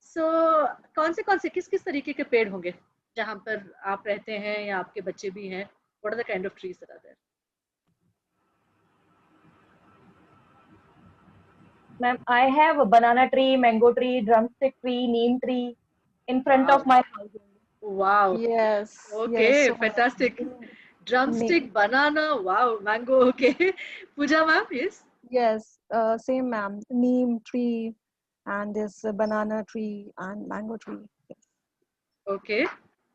So, कौन से किस तरीके के पेड़ होंगे जहाँ पर आप रहते हैं या आपके बच्चे भी हैं? What are the kind of trees that are there? Ma'am, I have a banana tree, mango tree, drumstick tree, neem tree in front of my house. Wow. Yes. Okay, yes, fantastic. Drumstick, banana, wow, mango, okay. Pooja ma'am, yes? Yes, same ma'am. Neem tree and this banana tree and mango tree. Yes. Okay.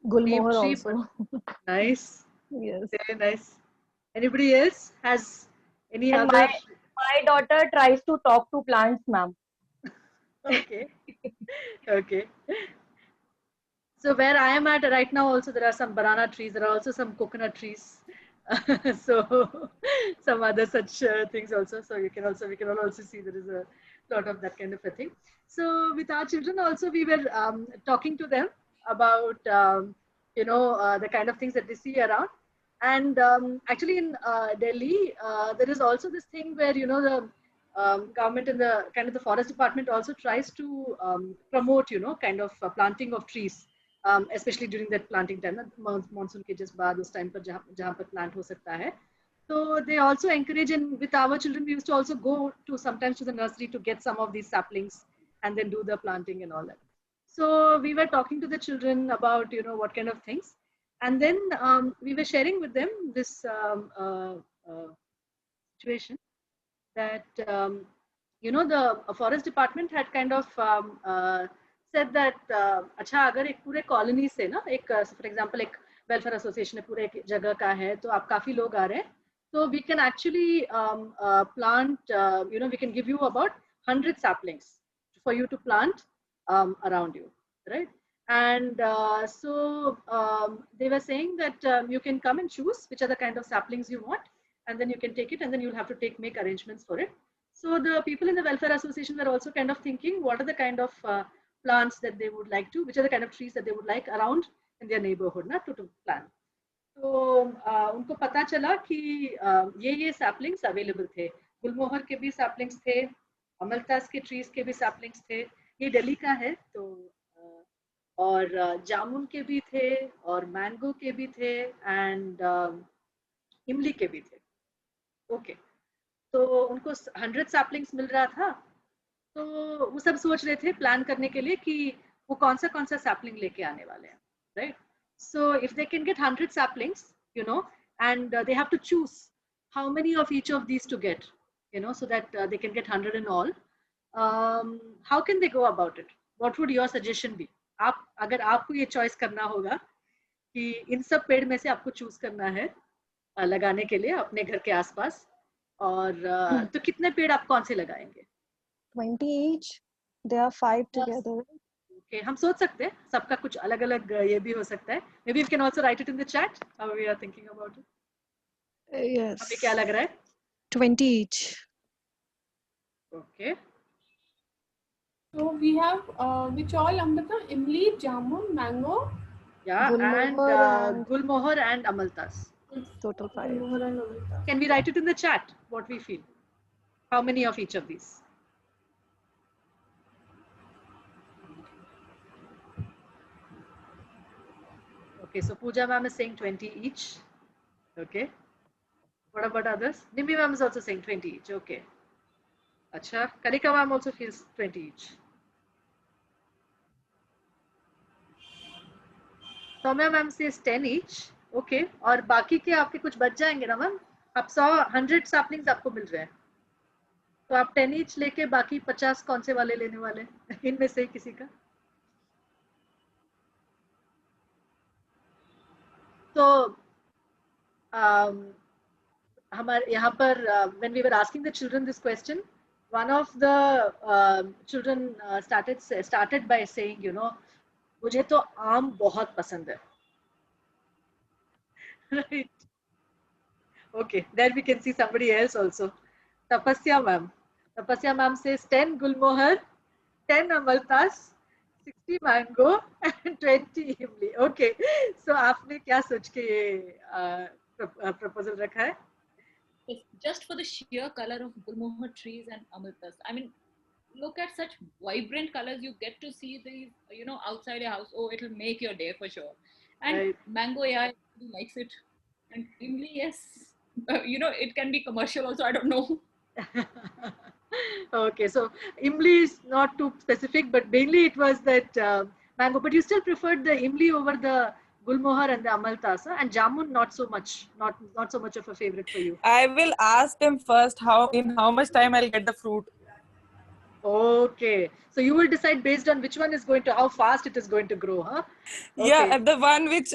Gulmohar tree. also. Nice. Yes. Very nice. Anybody else has any And other? my daughter tries to talk to plants, ma'am. Okay. Okay. So where I am at right now, also there are some banana trees. There are also some coconut trees. So some other such things also. So we can also see there is a lot of that kind of a thing. So with our children also, we were talking to them about the kind of things that they see around. And actually in Delhi, there is also this thing where the government and the kind of the forest department also tries to promote kind of planting of trees. Especially during that planting time, monsoon ke just baad us time par jahan par plant ho sakta hai. So they also encourage, and with our children we used to also go to sometimes to the nursery to get some of these saplings and then do the planting and all that. So we were talking to the children about what kind of things, and then we were sharing with them this situation that the forest department had kind of said that अच्छा अगर एक पूरे colony से ना एक for example एक welfare association है पूरे एक जगह का है तो आप काफी लोग आ रहे हैं तो we can actually plant we can give you about 100 saplings for you to plant around you, right? And so they were saying that you can come and choose which are the kind of saplings you want, and then you can take it, and then you'll have to make arrangements for it. So the people in the welfare association were also kind of thinking what are the kind of plants that they would like to, which are the kind of trees that they would like around in their neighborhood na, to plant. So उनको पता चला कि ये saplings available थे, गुलमोहर के भी saplings थे, अमलतास के trees के भी saplings थे, ये दिल्ली का है तो और जामुन के भी थे और मैंगो के भी थे एंड इमली के भी थे. ओके तो उनको 100 सैपलिंग्स मिल रहा था तो वो सब सोच रहे थे प्लान करने के लिए कि वो कौन सा सैपलिंग लेके आने वाले हैं, right? So if they can get 100 saplings and they have to choose how many of each of these to get, so that they can get 100 in all. How can they go about it? What would your suggestion be? आप अगर आपको ये choice करना होगा कि इन सब पेड़ में से आपको चूज करना है लगाने के लिए अपने घर के आसपास, और तो कितने पेड़ आप कौन से लगाएंगे? 20 each. There are 5 together. Okay, हम सोच सकते हैं सबका कुछ अलग अलग ये भी हो सकता है. Maybe you can also write it in the chat how we are thinking about it. Yes. अभी क्या लग रहा है? 20 each. Okay. So we have which all Amrita? Imli, jamun, mango. Yeah, and Gulmohar and Amaltas. Total 5. Can we write it in the chat what we feel? How many of each of these? Okay, so Pooja ma'am is saying 20 each. Okay. What about others? Nimbi ma'am is also saying 20 each. Okay. Acha. Kalika ma'am also feels 20 each. Soumya ma'am says 10 each. Okay. और बाकी के आपके कुछ बच जाएंगे ना ma'am? आप 100 saplings आपको मिल रहे हैं. तो आप 10 each लेके बाकी 50 कौन से वाले लेने वाले? इनमें से किसी का? तो हमारे यहाँ पर when we were asking the children this question, one of the children started by saying, मुझे तो आम बहुत पसंद है. Right. Okay, there we can see somebody else also. Tapasya ma'am says 10 Gulmohar, 10 Amaltas, 60 mango and 20 imli. Okay, so आपने क्या सोच के ये proposal रखा है? Just for the sheer color of Gulmohar trees and Amaltas. I mean, look at such vibrant colors. You get to see these, outside your house. Oh, it'll make your day for sure. And right. Mango, yeah, he likes it. And Imli, yes. It can be commercial also. I don't know. Okay, so Imli is not too specific, but mainly it was that mango. But you still preferred the Imli over the Gulmohar and the Amaltas, and Jamun not so much, not so much of a favorite for you. I will ask them first in how much time I'll get the fruit. Okay. So you will decide based on which one is going to, how fast it is going to grow, huh? Yeah, and the one which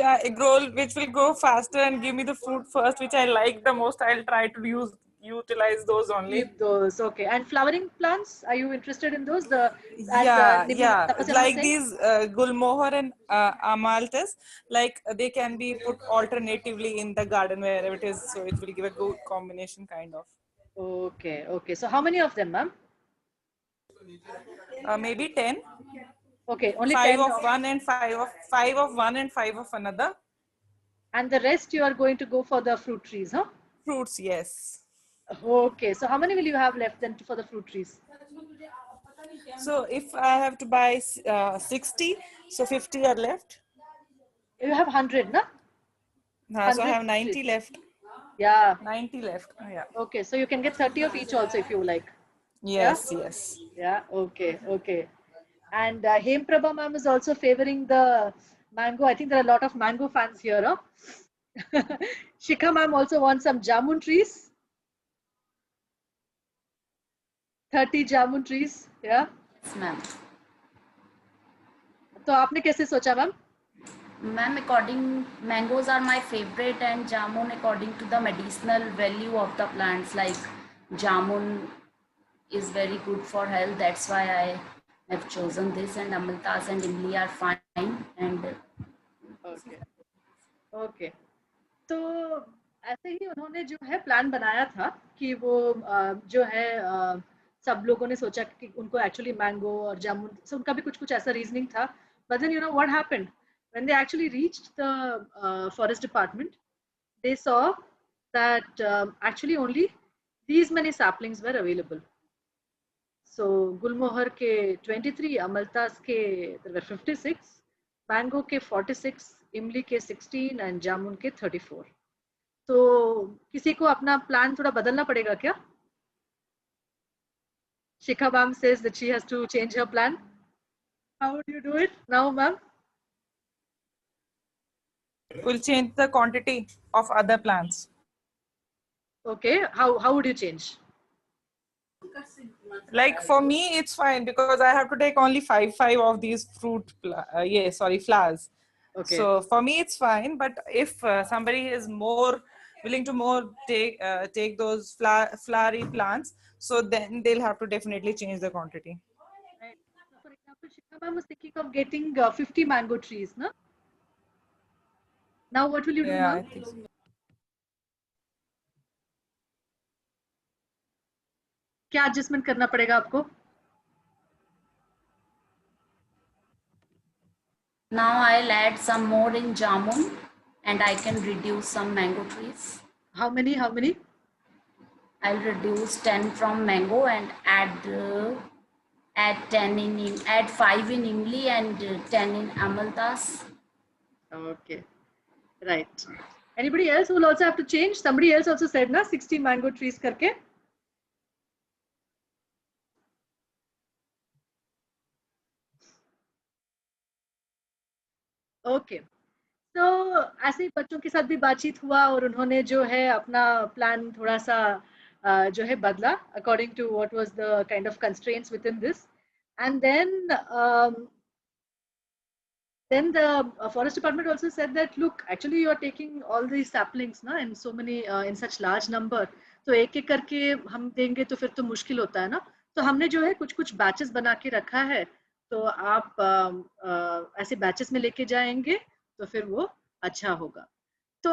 which will grow faster and give me the fruit first, which I like the most, I'll try to utilize those only. Keep those. Okay. And flowering plants, are you interested in those? Yeah, Nimi yeah. Tapasya was Like saying? these Gulmohar and Amalthus, like they can be put alternatively in the garden wherever it is, so it will give a good combination kind of. Okay. Okay. So how many of them, ma'am? Maybe 10. Okay, only 5 10 of one and 5 of one and 5 of another. And the rest you are going to go for the fruit trees, huh? Fruits, yes. Okay, so how many will you have left then for the fruit trees? So if I have to buy 60, so 50 are left. You have 100, no? So I have 90 left. Yeah. 90 left. Yeah. Okay, so you can get 30 of each also if you like. Yes, yeah? yes. Yeah, okay, okay. And Hem Prabha ma'am is also favoring the mango. I think there are a lot of mango fans here, huh? Shikha ma'am also wants some jamun trees. 30 jamun trees, yeah? Yes, ma'am. तो आपने कैसे सोचा ma'am? Ma'am, according mangoes are my favorite and jamun according to the medicinal value of the plants, like jamun is very good for health. That's why I have chosen this, and amaltas and imli are fine. And okay. Okay. तो ऐसे ही उन्होंने जो है plan बनाया था कि वो जो है सब लोगों ने सोचा कि उनको एक्चुअली मैंगो और जामुन so उनका भी कुछ ऐसा रीजनिंग था but then you know what happened when they actually reached the forest department they saw that actually only these many saplings were available. So Gulmohar ke 23, Amaltas ke there were 56, mango ke 46, imli ke 16 and jamun ke 34. तो किसी को अपना plan थोड़ा बदलना पड़ेगा क्या? Shikha ma'am says that she has to change her plan. How would you do it now, ma'am? We'll change the quantity of other plants. Okay, how would you change? Like for me, it's fine because I have to take only five of these flowers. Okay. So for me, it's fine. But if somebody is more willing to take those flowery plants, so then they'll have to definitely change the quantity. Right. So for example, Shikha ma'am was thinking of getting 50 mango trees, no? Now what will you do, ma'am? क्या adjustment करना पड़ेगा आपको? Now I'll add some more in jamun and I can reduce some mango trees. How many? I'll reduce 10 from mango and add 5 in imli and 10 in amaltas. Okay, right. Anybody else who will also have to change? Somebody else also said na 60 mango trees करके. Okay तो ऐसे ही बच्चों के साथ भी बातचीत हुआ और उन्होंने जो है अपना प्लान थोड़ा सा जो है बदला according to what was the kind of constraints within this and then the forest department also said that look actually you are taking all these saplings na in so many in such large number तो एक एक करके हम देंगे तो फिर तो मुश्किल होता है ना तो हमने जो है कुछ बैचेस बना के रखा है तो आप ऐसे बैचेस में लेके जाएंगे तो फिर वो अच्छा होगा तो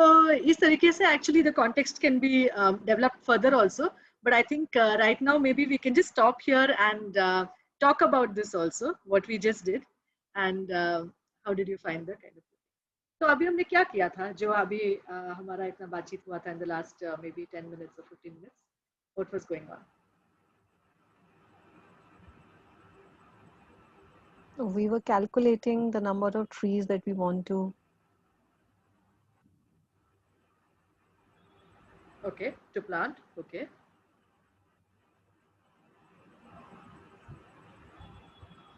इस तरीके से actually the context can be developed further also but I think right now maybe we can just stop here and talk about this also what we just did and how did you find the kind of तो अभी हमने क्या किया था जो अभी हमारा इतना बातचीत हुआ था in the last maybe 10 minutes or 15 minutes what was going on we were calculating the number of trees that we want to okay to plant okay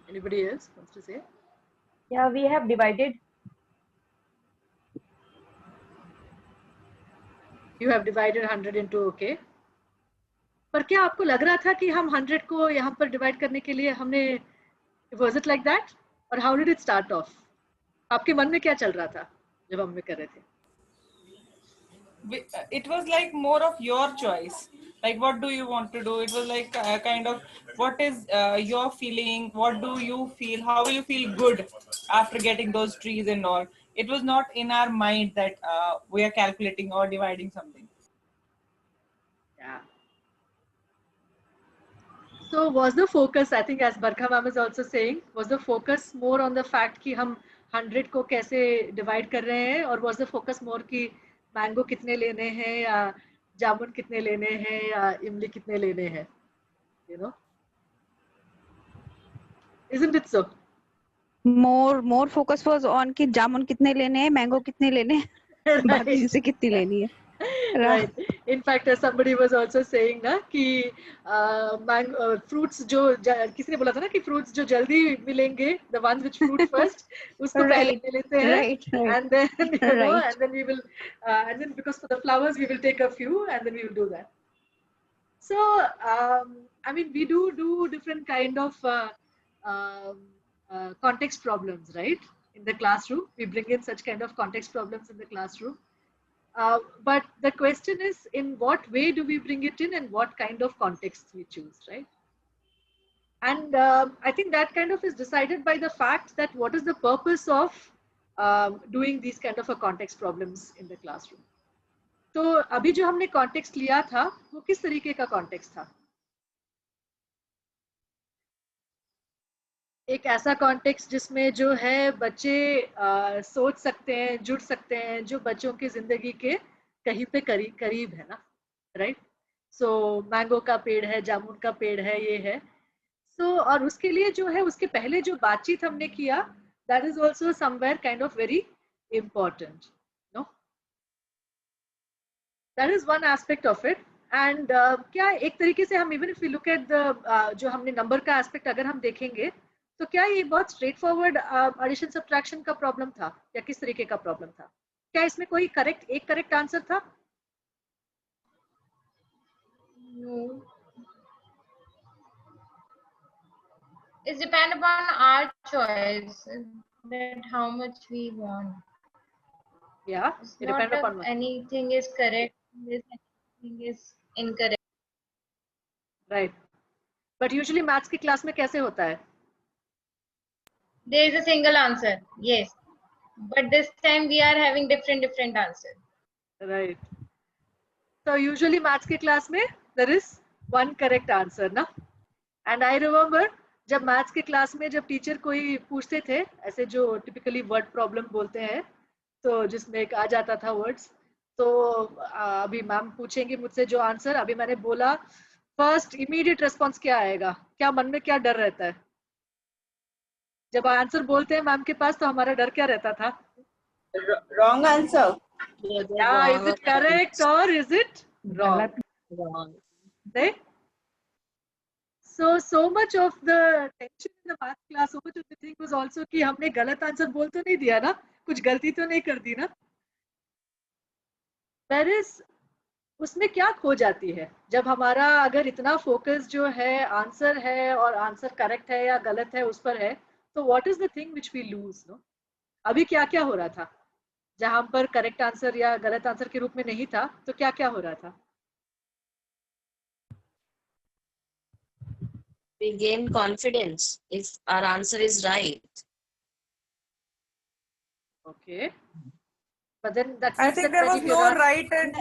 anybody else wants to say yeah we have divided you have divided 100 into okay पर क्या आपको लग रहा था कि हम 100 को यहाँ पर डिवाइड करने के लिए हमने, was it like that? और how did it start off? आपके मन में क्या चल रहा था जब हम कर रहे थे? It was like more of your choice. Like, what do you want to do? It was like kind of, what is your feeling? What do you feel? How will you feel good after getting those trees and all? It was not in our mind that we are calculating or dividing something. Yeah. So was the focus, I think as Barkha ma'am is also saying, was the focus more on the fact कि हम 100 को कैसे divide कर रहे हैं, और was the focus more कि mango कितने लेने हैं या जामुन कितने लेने हैं या इमली कितने लेने हैं, you know? Isn't it so? More focus was on कि जामुन कितने लेने हैं, mango कितने लेने हैं, बाकी चीजें कितनी लेनी है. Right. In fact, somebody was also saying ना कि fruits जो किसी ने बोला था ना कि fruits जो जल्दी मिलेंगे, the ones which fruit first, उसको पहले ले लेते हैं, and then you know, and then we will, and then because for the flowers we will take a few, and then we will do that. So I mean, we do different kind of context problems, right? In the classroom, we bring in such kind of context problems in the classroom. But the question is, in what way do we bring it in, and what kind of context we choose, right? And I think that kind of is decided by the fact that what is the purpose of doing these kind of a context problems in the classroom. तो अभी जो हमने context लिया था, वो किस तरीके का context था? एक ऐसा कॉन्टेक्स्ट जिसमें जो है बच्चे सोच सकते हैं, जुड़ सकते हैं, जो बच्चों की जिंदगी के कहीं पे करीब है ना, राइट? सो मैंगो का पेड़ है, जामुन का पेड़ है, ये है. सो और उसके लिए जो है, उसके पहले जो बातचीत हमने किया, that is also somewhere kind of very important, no? That is one aspect of it. And क्या एक तरीके से हम, even if we look at the जो हमने नंबर का एस्पेक्ट अगर हम देखेंगे, तो क्या ये बहुत स्ट्रेट फॉरवर्ड एडिशन सब्ट्रैक्शन का प्रॉब्लम था या किस तरीके का प्रॉब्लम था? क्या इसमें कोई एक करेक्ट आंसर था? No. It depends upon our choice, that how much we want. Yeah, it depends upon anything is correct, anything is incorrect. Right. But usually maths की क्लास में कैसे होता है? There is a single answer, yes. But this time we are having different answers. Right. So usually maths की class में there is one correct answer, ना? And I remember जब maths की क्लास में जब टीचर कोई पूछते थे, ऐसे जो typically word problem बोलते हैं, तो जिसमें एक आ जाता था words, तो अभी मैम पूछेंगे मुझसे जो आंसर, अभी मैंने बोला फर्स्ट इमीडिएट रिस्पॉन्स क्या आएगा, क्या मन में क्या डर रहता है जब आंसर बोलते हैं मैम के पास, तो हमारा डर क्या रहता था? Wrong answer. Yeah, is it correct or is it wrong? Wrong. Right? So much of the tension in the math class, so much of the thing was also कि हमने गलत आंसर बोल तो नहीं दिया ना, कुछ गलती तो नहीं कर दी ना. Whereas उसमें क्या खो जाती है जब हमारा अगर इतना फोकस जो है आंसर है और आंसर करेक्ट है या गलत है उस पर है, तो what is the thing which we lose, no? अभी क्या क्या हो रहा था जहां पर करेक्ट आंसर या गलत आंसर के रूप में नहीं था, तो क्या क्या हो रहा था? We gain confidence if our answer is right. Okay, but then that's, I think there was no right and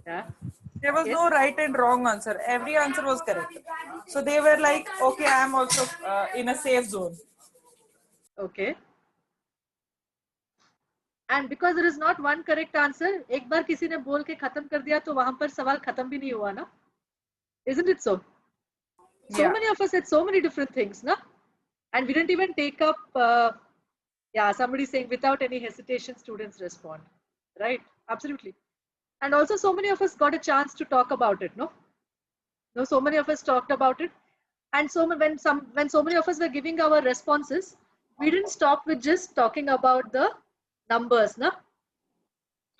yeah. There was no right and wrong answer. Every answer was correct. So they were like, okay, I am also in a safe zone. Okay. And because there is not one correct answer, एक बार किसी ने बोल के खत्म कर दिया तो वहां पर सवाल खत्म भी नहीं हुआ ना? Isn't it so? So many of us said so many different things, na? And we didn't even take up, yeah, somebody saying without any hesitation, students respond, right? Absolutely. And also so many of us got a chance to talk about it, no? No, so many of us talked about it. And so when so many of us were giving our responses, we didn't stop with just talking about the numbers, na?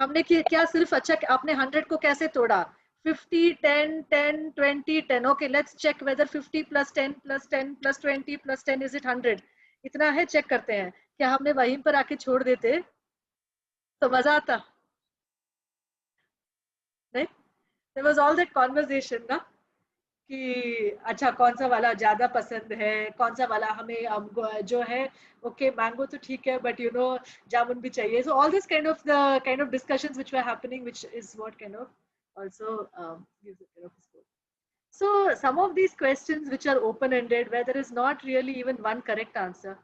हमने क्या सिर्फ अच्छा आपने 100 को कैसे तोड़ा, 50, 10, 10, 20, 10. Okay, let's check whether 50 plus 10 plus 10 plus 20 plus 10 is it 100. इतना है, चेक करते हैं. क्या हमने वहीं पर आके छोड़ देते तो मजा आता. नहीं? There was all that conversation ना कि अच्छा कौन सा वाला ज्यादा पसंद है, कौन सा वाला हमें जो है, ओके मैंगो तो ठीक है but you know जामुन भी चाहिए. So all this kind of discussions which were happening, which is what kind of also gives a bit of scope. So some of these questions which are open-ended, where there is not really even one correct answer,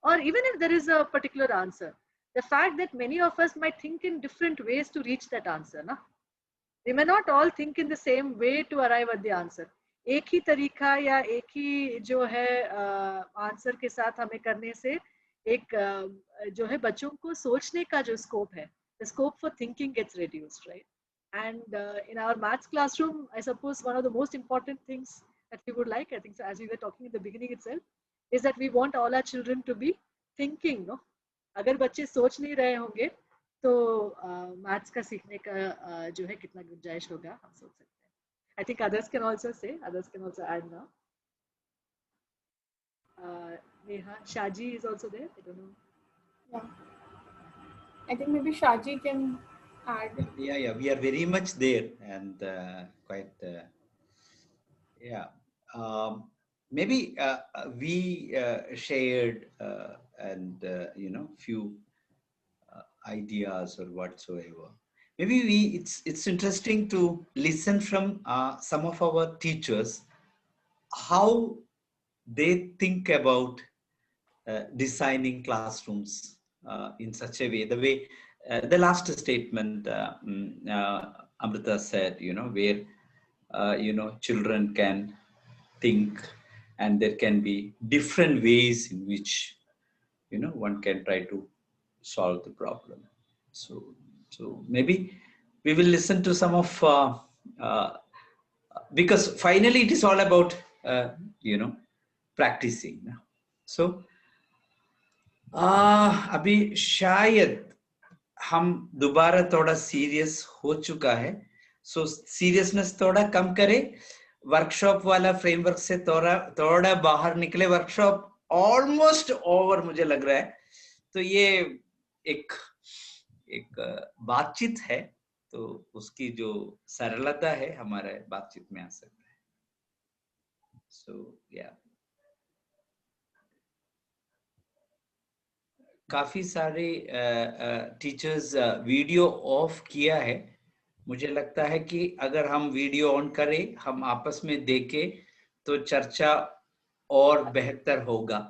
or even if there is a particular answer, the fact that many of us might think in different ways to reach that answer. Na? We may not all think in the same way to arrive at the answer. एक ही तरीका या एक ही जो है answer के साथ हमें करने से एक जो है बच्चों को सोचने का जो स्कोप है, the scope for thinking gets reduced, right? And in our maths classroom, I suppose one of the most important things that we would like, I think, so as we were talking in the beginning itself, is that we want all our children to be thinking. No, अगर बच्चे सोच नहीं रहे होंगे तो maths का सीखने का जो है कितना गुंजाइश होगा, हम सोच सकते हैं. I think others can also say, others can also add now. Neha, Shaji is also there. I don't know. Yeah. I think maybe Shaji can add. Yeah, we are very much there and quite, yeah. Maybe we shared and, you know, few ideas or whatsoever. Maybe it's interesting to listen from some of our teachers, how they think about designing classrooms in such a way, the way the last statement Amrita said, you know, where, you know, children can think and there can be different ways in which, you know, one can try to solve the problem. So maybe we will listen to some of, because finally it is all about, you know, practicing. So, अभी शायद हम दोबारा थोड़ा serious हो चुका है. So seriousness थोड़ा कम करें, वर्कशॉप वाला फ्रेमवर्क से थोड़ा बाहर निकले. वर्कशॉप ऑलमोस्ट ओवर मुझे लग रहा है. तो ये एक बातचीत है, तो उसकी जो सरलता है हमारे बातचीत में आ सकता है. सो या काफी सारे टीचर्स वीडियो ऑफ किया है. मुझे लगता है कि अगर हम वीडियो ऑन करें, हम आपस में देखें तो चर्चा और बेहतर होगा.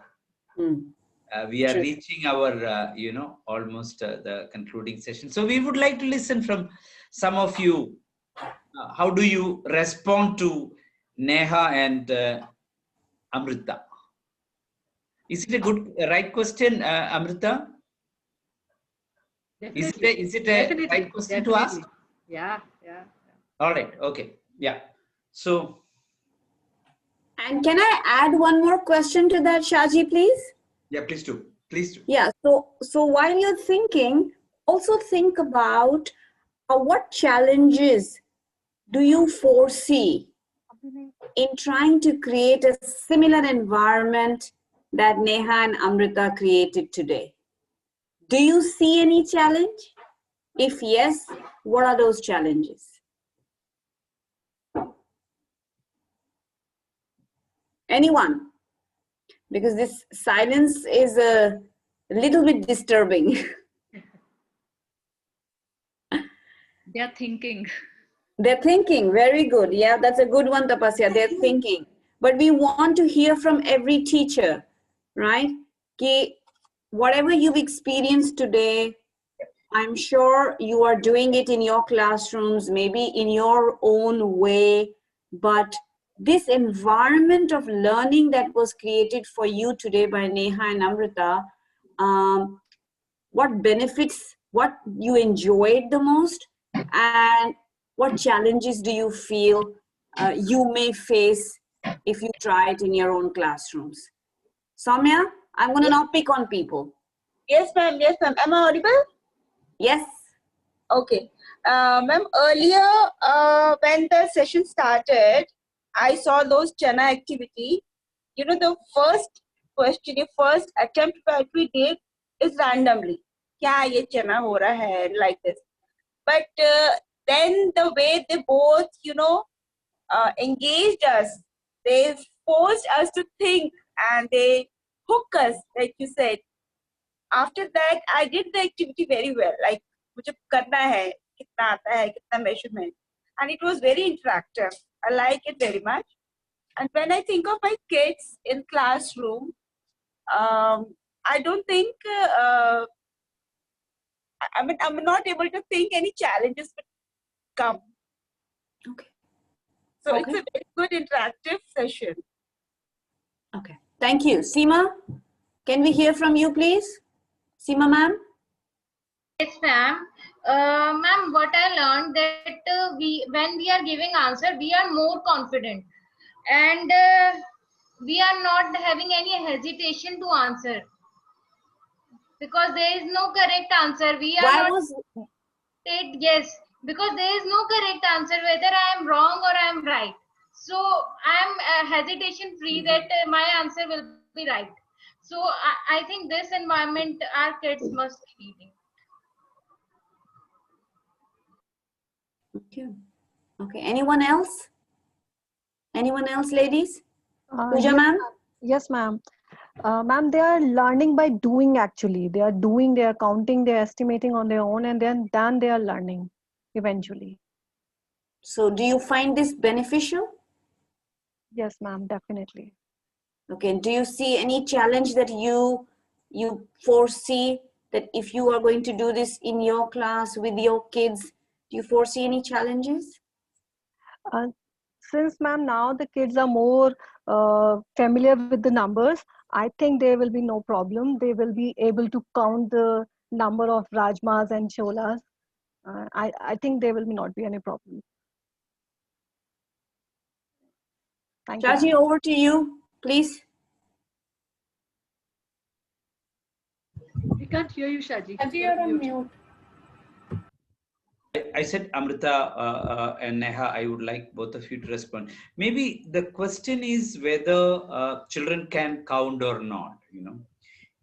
We are reaching our, you know, almost the concluding session. So we would like to listen from some of you. How do you respond to Neha and Amrita? Is it a good, right question, Amrita? Definitely. Is it a right question to ask? Yeah. All right. Okay. Yeah. So. And can I add one more question to that, Shaji, please? Yeah, please do. Please do. Yeah, so while you're thinking, also think about what challenges do you foresee in trying to create a similar environment that Neha and Amrita created today? Do you see any challenge? If yes, what are those challenges? Anyone? Because this silence is a little bit disturbing. They are thinking. They're thinking, very good. Yeah, that's a good one, Tapasya. They're thinking. But we want to hear from every teacher, right? Ki whatever you've experienced today, I'm sure you are doing it in your classrooms, maybe in your own way, but this environment of learning that was created for you today by Neha and Amrita, what benefits, what you enjoyed the most, and what challenges do you feel you may face if you try it in your own classrooms? Soumya, I'm going to now pick on people. Yes, ma'am. Yes, ma'am. Am I audible? Yes. Okay. Ma'am, earlier when the session started, I saw those Chana activity. You know, the first question, the first attempt that we did is randomly. Kya ye Chana ho raha hai, like this. But then the way they both, you know, engaged us, they forced us to think and they hook us, like you said. After that, I did the activity very well. Like, मुझे करना है, कितना आता है, कितना measurement, and it was very interactive. I like it very much. And when I think of my kids in classroom, I don't think I mean I'm not able to think any challenges would come. Okay. So Okay. it's a very good interactive session. Okay. Thank you. Seema, can we hear from you, please? Seema ma'am? Yes, ma'am. Ma'am, what I learned that when we are giving answer, we are more confident, and we are not having any hesitation to answer, because there is no correct answer. We are Why not was state yes, because there is no correct answer whether I am wrong or I am right. So I am hesitation free that my answer will be right. So I think this environment our kids must be needing. Okay. Okay. Anyone else? Anyone else, ladies? Pooja Yes, ma'am? yes, ma'am. Ma'am, they are learning by doing actually. They are doing, they are counting, they are estimating on their own, and then they are learning eventually. So do you find this beneficial? Yes, ma'am, definitely. Okay. Do you see any challenge that you foresee that if you are going to do this in your class with your kids, do you foresee any challenges? Since, ma'am, now the kids are more familiar with the numbers, I think there will be no problem. They will be able to count the number of rajmas and cholas. I think there will not be any problem. Thank you, Shaji, ma'am. over to you, please. We can't hear you, Shaji. Shaji, you're on mute. I said, Amrita and Neha, I would like both of you to respond. Maybe the question is whether children can count or not. You know,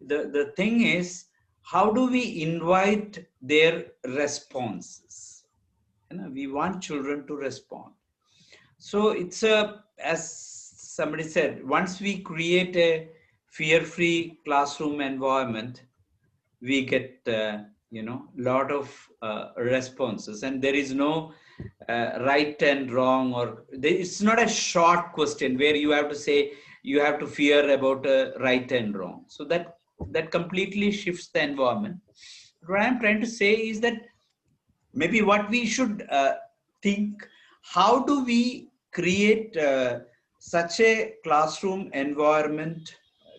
the thing is, how do we invite their responses? You know, we want children to respond. So it's as somebody said, once we create a fear-free classroom environment, we get you know, lot of responses, and there is no right and wrong, or it's not a short question where you have to say you have to fear about right and wrong. So that completely shifts the environment. What I'm trying to say is that maybe what we should think, how do we create such a classroom environment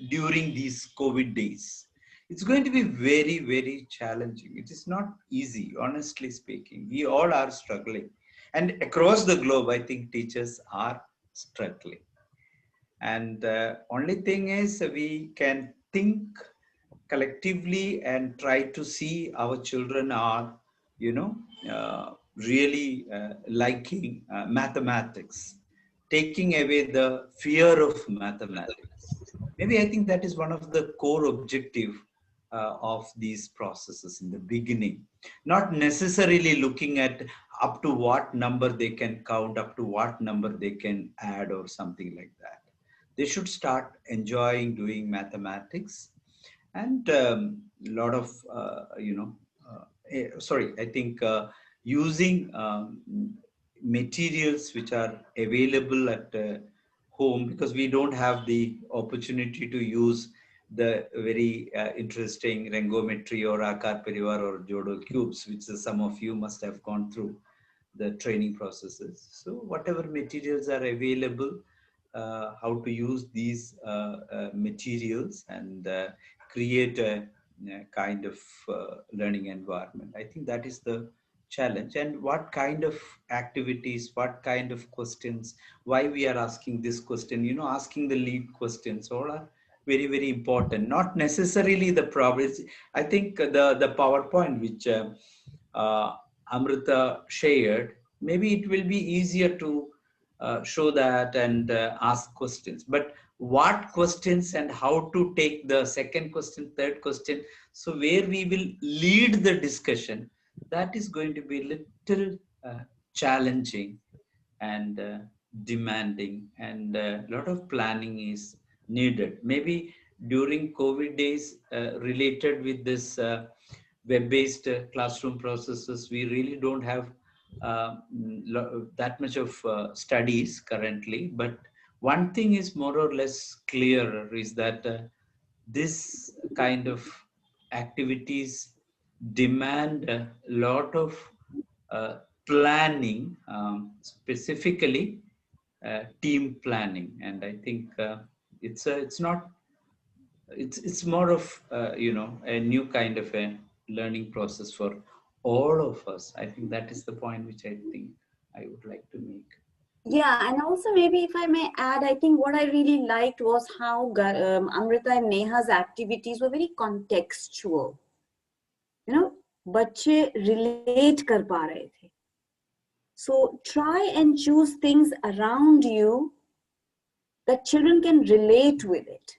during these COVID days? It's going to be very, very challenging. It is not easy, honestly speaking. We all are struggling. And across the globe, I think teachers are struggling. And only thing is we can think collectively and try to see our children are, you know, really liking mathematics, taking away the fear of mathematics. Maybe I think that is one of the core objective of these processes in the beginning, not necessarily looking at up to what number they can count, up to what number they can add or something like that. They should start enjoying doing mathematics, and a lot of, you know, I think using materials which are available at home, because we don't have the opportunity to use the very interesting Rangometry or Akar Parivar or Jodo cubes, which some of you must have gone through the training processes. So whatever materials are available, how to use these materials and create a kind of learning environment. I think that is the challenge. And what kind of activities, what kind of questions, why we are asking this question, you know, asking the lead questions, all are very, very important. Not necessarily the problems. I think the PowerPoint which Amrita shared, maybe it will be easier to show that and ask questions. But what questions and how to take the second question, third question, so where we will lead the discussion, that is going to be a little challenging and demanding, and a lot of planning is needed. Maybe during COVID days related with this web-based classroom processes, we really don't have that much of studies currently. But one thing is more or less clear is that this kind of activities demand a lot of planning, specifically team planning. And I think it's more of a new kind of a learning process for all of us. I think that is the point which I think I would like to make. Yeah, and also maybe if I may add, I think what I really liked was how Amrita and Neha's activities were very contextual. You know, बच्चे relate कर पा रहे थे. So try and choose things around you that children can relate with it.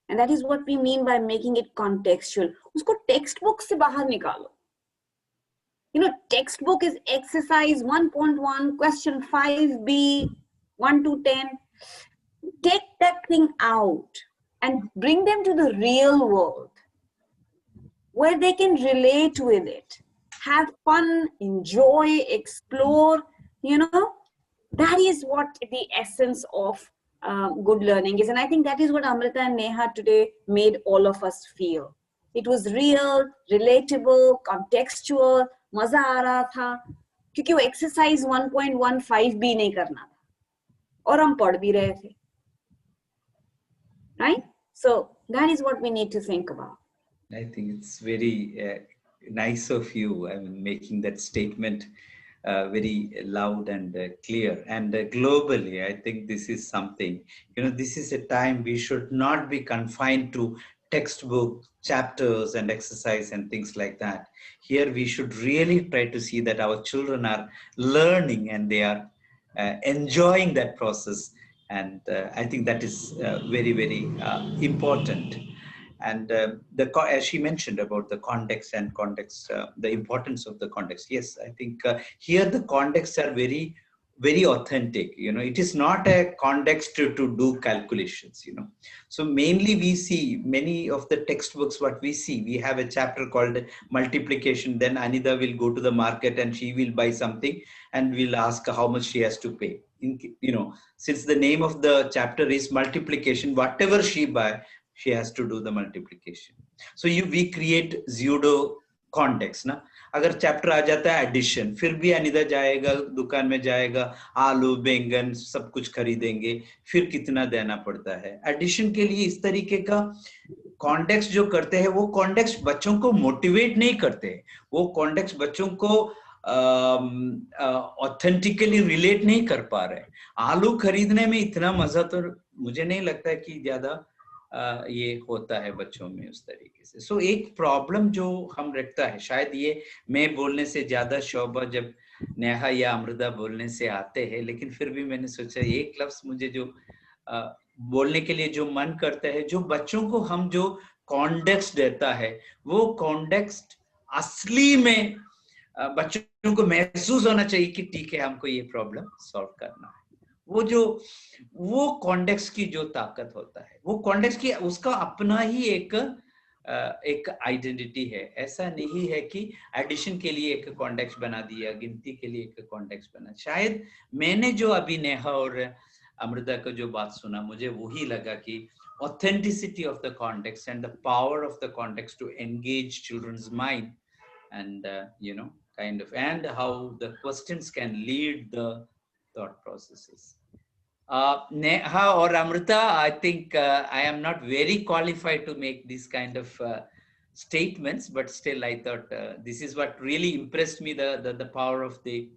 And that is what we mean by making it contextual. उसको textbook से बाहर निकालो. You know, textbook is exercise 1.1, question 5B, 1 to 10. Take that thing out and bring them to the real world where they can relate with it. Have fun, enjoy, explore, you know. That is what the essence of good learning is. And I think that is what Amrita and Neha today made all of us feel. It was real, relatable, contextual, मजा आ रहा था क्योंकि वो exercise 1.15 भी नहीं करना था और हम पढ़ भी रहे थे, right? So that is what we need to think about. I think it's very nice of you, I mean, making that statement very loud and clear. And globally, I think this is something, you know, this is a time we should not be confined to textbook chapters and exercise and things like that. Here we should really try to see that our children are learning and they are enjoying that process. And I think that is very, very important. And as she mentioned about the context and the importance of the context. Yes, I think here the contexts are very, very authentic. You know, it is not a context to do calculations, you know. So mainly we see many of the textbooks, what we see, we have a chapter called multiplication. Then Anida will go to the market and she will buy something and we'll ask how much she has to pay. You know, since the name of the chapter is multiplication, whatever she buy, she has to do the multiplication. So we create pseudo context ना. अगर chapter आ जाता है addition, फिर भी अनिदा जाएगा दुकान में, जाएगा आलू बैंगन सब कुछ खरीदेंगे, फिर कितना देना पड़ता है एडिशन के लिए. इस तरीके का कॉन्टेक्स्ट जो करते हैं वो कॉन्टेक्स्ट बच्चों को मोटिवेट नहीं करते, वो कॉन्टेक्स्ट बच्चों को ऑथेंटिकली रिलेट नहीं कर पा रहे. आलू खरीदने में इतना मजा तो मुझे नहीं लगता है कि ज्यादा ये होता है बच्चों में उस तरीके से. सो एक प्रॉब्लम जो हम रखता है, शायद ये मैं बोलने से ज्यादा शोभा जब नेहा या अमृता बोलने से आते हैं, लेकिन फिर भी मैंने सोचा एक लफ्ज मुझे जो बोलने के लिए जो मन करता है, जो बच्चों को हम जो कॉन्टेक्स्ट देता है वो कॉन्टेक्स्ट असली में बच्चों को महसूस होना चाहिए कि ठीक है हमको ये प्रॉब्लम सॉल्व करना है. वो कॉन्टेक्स्ट की जो ताकत होता है, वो कॉन्टेक्स्ट की उसका अपना ही एक आइडेंटिटी है. ऐसा नहीं है कि एडिशन के लिए एक कॉन्टेक्स्ट बना दिया, गिनती के लिए एक कॉन्टेक्स्ट बना. शायद मैंने जो अभी नेहा और अमृता को जो बात सुना, मुझे वही लगा कि authenticity of the context and the power of the context to engage children's mind and you know, kind of, and how the questions can lead the thought processes. Neha or Amrita, I think I am not very qualified to make these kind of statements, but still I thought this is what really impressed me, the power of the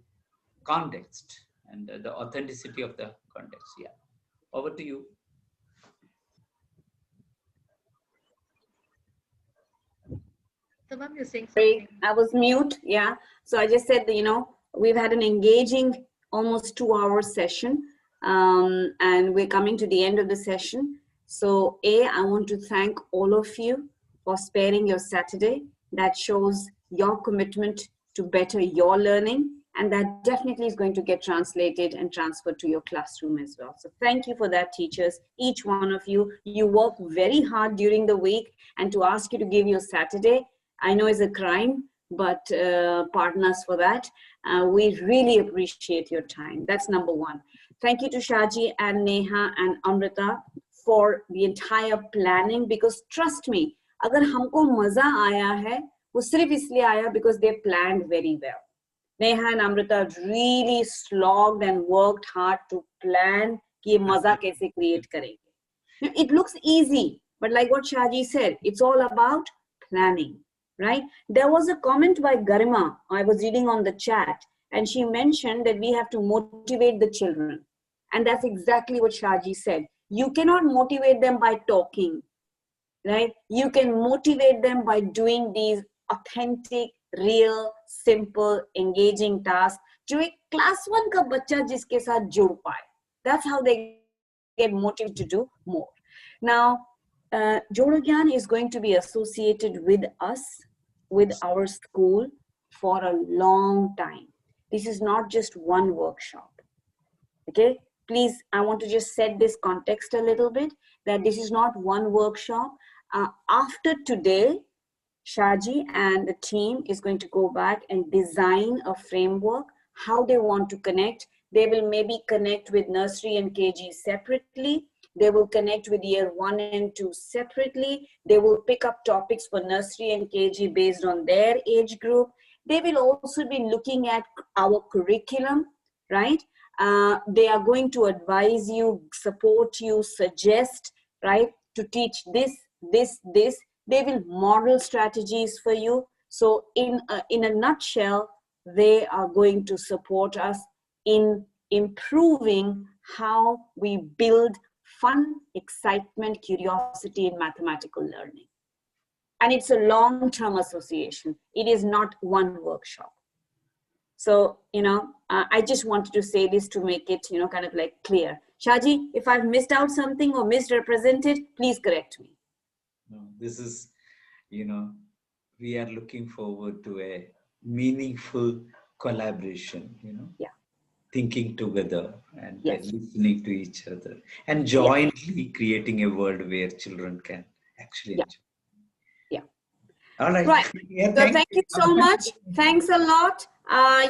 context and the authenticity of the context. Yeah, over to you. So, ma'am, you're saying Sorry, something. I was mute. Yeah. So I just said that, you know, we've had an engaging almost 2-hour session, and we're coming to the end of the session. So I want to thank all of you for sparing your Saturday. That shows your commitment to better your learning, and that definitely is going to get translated and transferred to your classroom as well. So thank you for that, teachers. Each one of you, you work very hard during the week, and to ask you to give your Saturday, I know is a crime, but pardon us for that. We really appreciate your time. That's number one. Thank you to Shaji and Neha and Amrita for the entire planning, because trust me, agar humko maza aaya hai, wo sirf isliye aaya because they planned very well. Neha and Amrita really slogged and worked hard to plan कि ये मजा कैसे create करेंगे. It looks easy, but like what Shaji said, it's all about planning, right? There was a comment by Garima, I was reading on the chat, and she mentioned that we have to motivate the children. And that's exactly what Shaji said. You cannot motivate them by talking, right? You can motivate them by doing these authentic, real, simple, engaging tasks जो एक class 1 का बच्चा जिसके साथ जुड़ पाए. That's how they get motivated to do more. Now, Jodogyan is going to be associated with us, with our school for a long time. This is not just one workshop. Okay, please, I want to just set this context a little bit, that this is not one workshop. After today, Shaji and the team is going to go back and design a framework, how they want to connect. They will maybe connect with nursery and KG separately. They will connect with year 1 and 2 separately. They will pick up topics for nursery and KG based on their age group. They will also be looking at our curriculum, right? They are going to advise you, support you, suggest, right, to teach this. They will model strategies for you. So in a nutshell, they are going to support us in improving how we build fun, excitement, curiosity in mathematical learning. And it's a long-term association. It is not one workshop. So, I just wanted to say this to make it, kind of like clear. Shaji, if I've missed out something or misrepresented, please correct me. No, this is, we are looking forward to a meaningful collaboration, thinking together and listening to each other and jointly creating a world where children can actually enjoy. Yeah. All right. Right. Yeah, so thank you so much. Thanks a lot.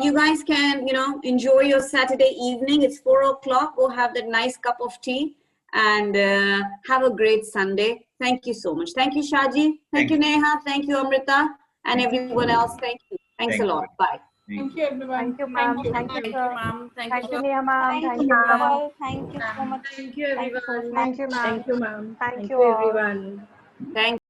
You guys can, enjoy your Saturday evening. It's 4 o'clock. Go have that nice cup of tea and have a great Sunday. Thank you so much. Thank you, Shaji. Thank you, Neha. Thank you, Amrita. And everyone else. Thank you. Thanks a lot. Bye. Thank you, everyone. Thank you, ma'am. Thank you. Thank you, Thank you, sir. ma'am. Thank you, Neha, ma'am. Thank you, ma'am. Thank you so much. Thank you, everyone. Thank you, ma'am. Thank you, ma'am. Thank you all. everyone. Thank